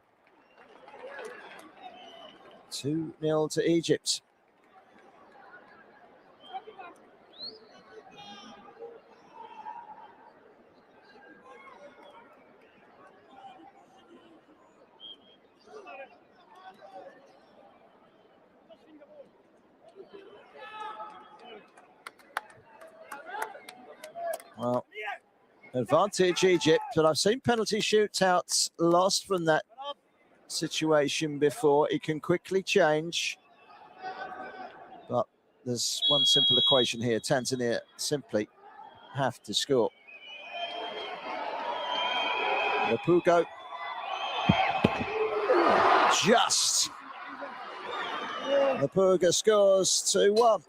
2-0 to Egypt. Well, advantage Egypt, but I've seen penalty shootouts lost from that situation before. It can quickly change. But there's one simple equation here. Tanzania simply have to score. Lapugo. Just. Lapuga scores 2-1.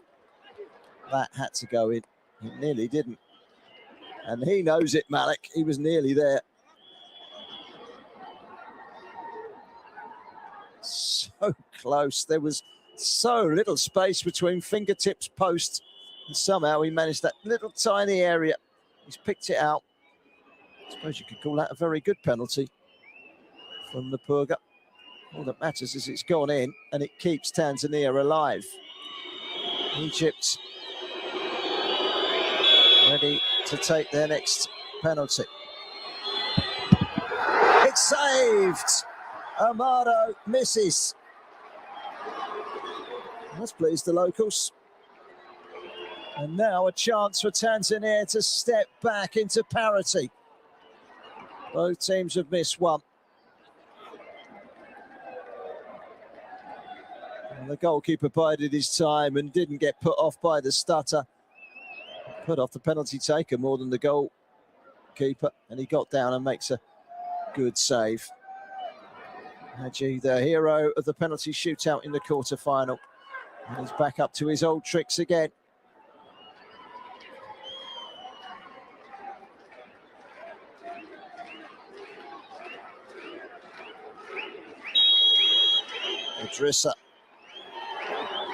That had to go in. It nearly didn't. And he knows it, Malik. He was nearly there. So close. There was so little space between fingertips, post, and somehow he managed that little tiny area. He's picked it out. I suppose you could call that a very good penalty from the Purga. All that matters is it's gone in and it keeps Tanzania alive. Egypt ready to take their next penalty. It's saved. Amado misses. That's pleased the locals. And now a chance for Tanzania to step back into parity. Both teams have missed one. And the goalkeeper bided his time and didn't get put off by the stutter. Put off the penalty taker more than the goalkeeper, and he got down and makes a good save. Haji, the hero of the penalty shootout in the quarter-final. And he's back up to his old tricks again. Idrissa.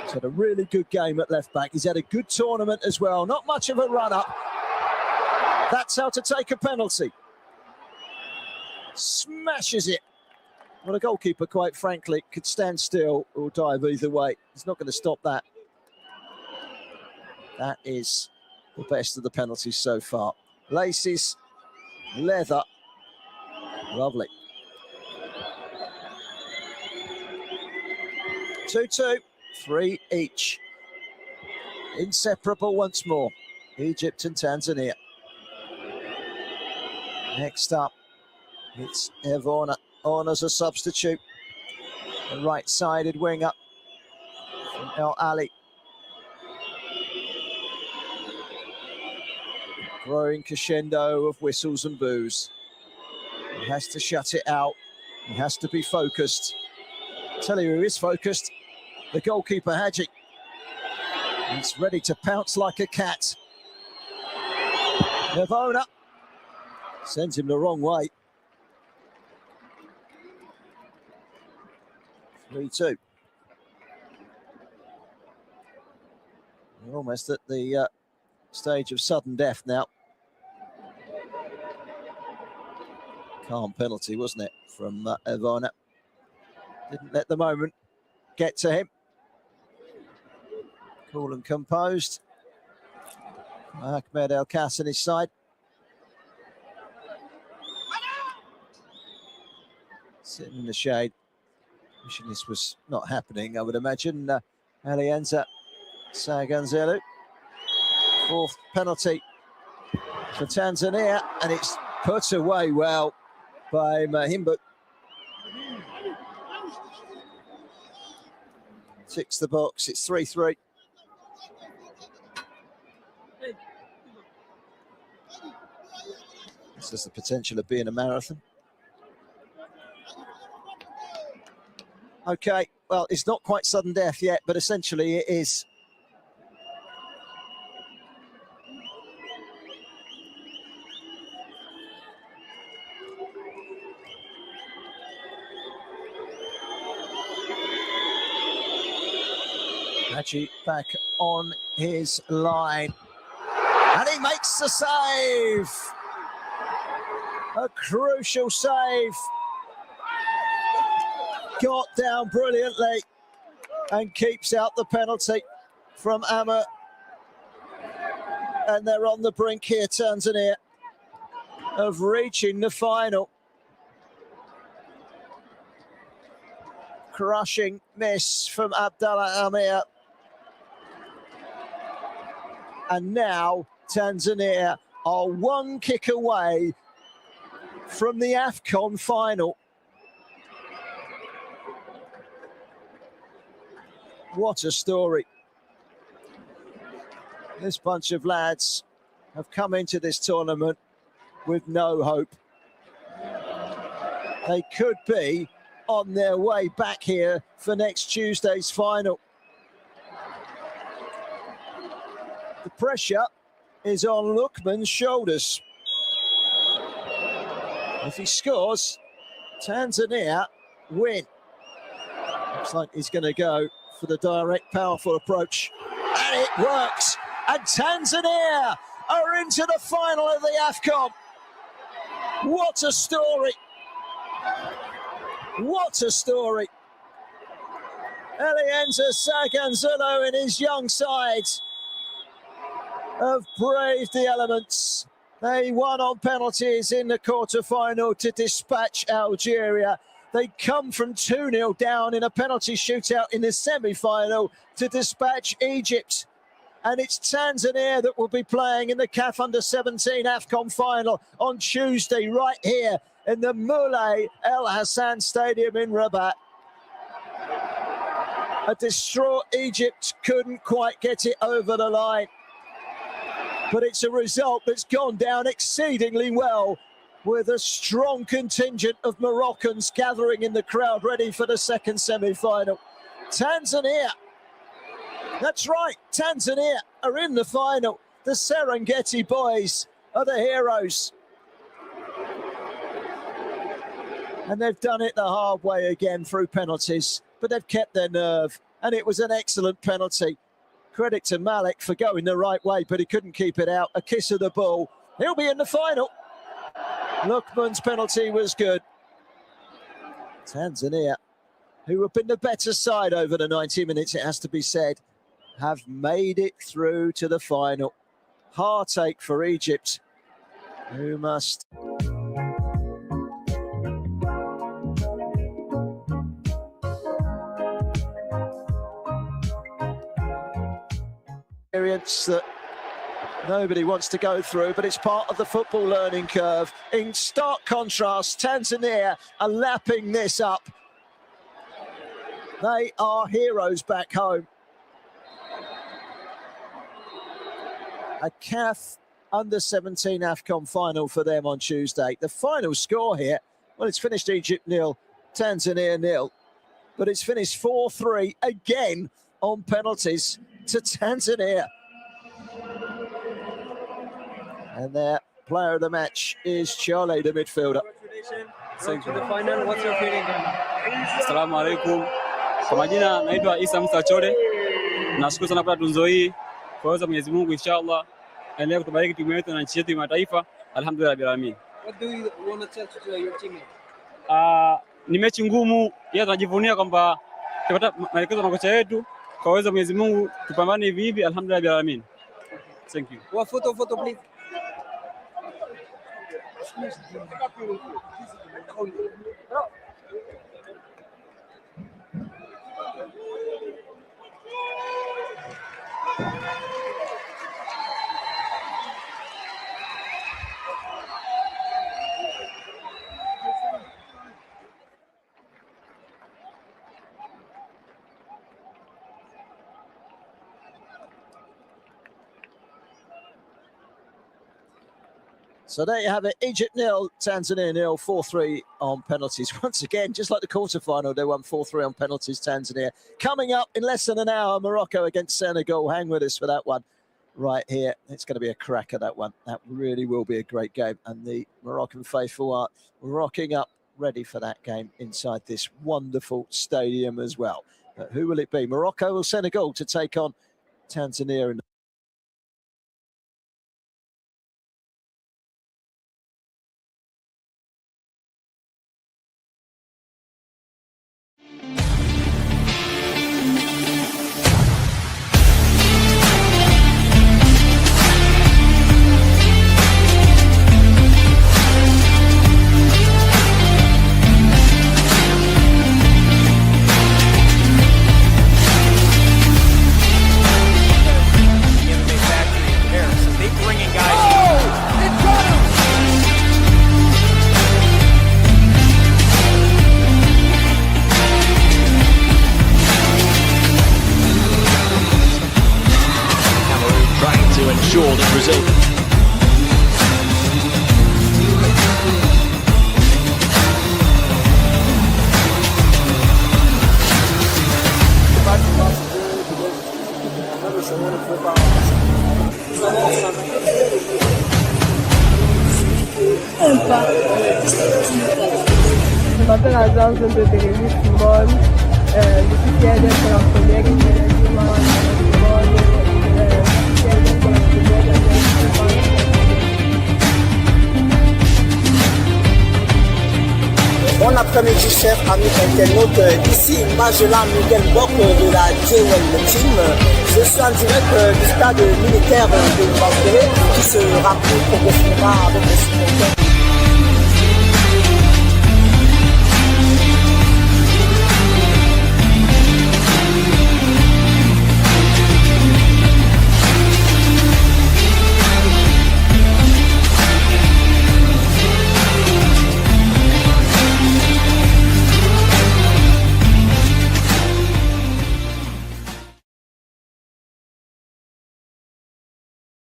He's had a really good game at left-back. He's had a good tournament as well. Not much of a run-up. That's how to take a penalty. Smashes it. Well, a goalkeeper, quite frankly, could stand still or dive either way. He's not going to stop that. That is the best of the penalties so far. Laces, leather. Lovely. 2-2, 3 each. Inseparable once more, Egypt and Tanzania. Next up, it's Evona on as a substitute. The right-sided winger from El Ali. Growing crescendo of whistles and boos. He has to shut it out. He has to be focused. I'll tell you who is focused. The goalkeeper, Haji. He's ready to pounce like a cat. Evona sends him the wrong way. 3-2. We're almost at the stage of sudden death now. Calm penalty, wasn't it, from Evona? Didn't let the moment get to him. Cool and composed. Ahmed El Kass on his side. Sitting in the shade. Wishing this was not happening, I would imagine. Alianza Saganzelu. Fourth penalty for Tanzania, and it's put away well by Mahimbu. Ticks the box, it's 3-3. This has the potential of being a marathon. Okay, well, it's not quite sudden death yet, but essentially it is. Haji back on his line. And he makes the save. A crucial save. Got down brilliantly and keeps out the penalty from Amr. And they're on the brink here, Tanzania, of reaching the final. Crushing miss from Abdallah Amir. And now Tanzania are one kick away from the AFCON final. What a story. This bunch of lads have come into this tournament with no hope. They could be on their way back here for next Tuesday's final. The pressure is on Lookman's shoulders. If he scores, Tanzania win. Looks like he's going to go for the direct, powerful approach. And it works. And Tanzania are into the final of the AFCON. What a story. What a story. Elienza Saganzulo and his young side have braved the elements. They won on penalties in the quarter-final to dispatch Algeria. They come from 2-0 down in a penalty shootout in the semi-final to dispatch Egypt. And it's Tanzania that will be playing in the CAF Under-17 AFCON final on Tuesday, right here in the Moulay El Hassan Stadium in Rabat. A distraught Egypt couldn't quite get it over the line. But it's a result that's gone down exceedingly well, with a strong contingent of Moroccans gathering in the crowd ready for the second semi-final. Tanzania, that's right, Tanzania are in the final. The Serengeti boys are the heroes. And they've done it the hard way again through penalties, but they've kept their nerve, and it was an excellent penalty. Credit to Malik for going the right way, but he couldn't keep it out. A kiss of the ball. He'll be in the final. Lookman's penalty was good. Tanzania, who have been the better side over the 90 minutes, it has to be said, have made it through to the final. Heartache for Egypt, who must... experience that nobody wants to go through, but it's part of the football learning curve. In stark contrast, Tanzania are lapping this up. They are heroes back home. A CAF Under-17 AFCON final for them on Tuesday. The final score here, well, it's finished Egypt 0, Tanzania 0, but it's finished 4-3 again on penalties to Tanzania. And their player of the match is Charlie, the midfielder. Going to the final, what's your feeling? Assalamu alaikum. Kwa majina naitwa Isa Musa Chode. Nashukuru sana kwa tunzo hii. Kwa uwezo wa Mwenyezi Mungu inshallah endelea kutubariki timu yetu na nchi yetu ya mataifa. Alhamdulillah bil alamin. What do you want to tell to your teammates? Ni mechi ngumu, ila tunajivunia kwamba tupata maelekezo na kocha wetu. Kwa uwezo wa Mwenyezi Mungu tupambane hivi hivi, alhamdulillah bil alamin. Thank you. One photo please. So there you have it, Egypt 0, Tanzania 0, 4-3 on penalties. Once again, just like the quarterfinal, they won 4-3 on penalties, Tanzania. Coming up in less than an hour, Morocco against Senegal. Hang with us for that one right here. It's going to be a cracker, that one. That really will be a great game. And the Moroccan faithful are rocking up, ready for that game inside this wonderful stadium as well. But who will it be, Morocco or Senegal, to take on Tanzania in ensure that Brazil Je m'appelle Azam, je viens de Télévis Football. Je suis fier d'être la première génération après-midi, chers amis internautes. Ici, Majela Miguel Bock de la Jwel Team. Je suis en direct du stade militaire de Bangkok qui se remplit progressivement avec les supporters.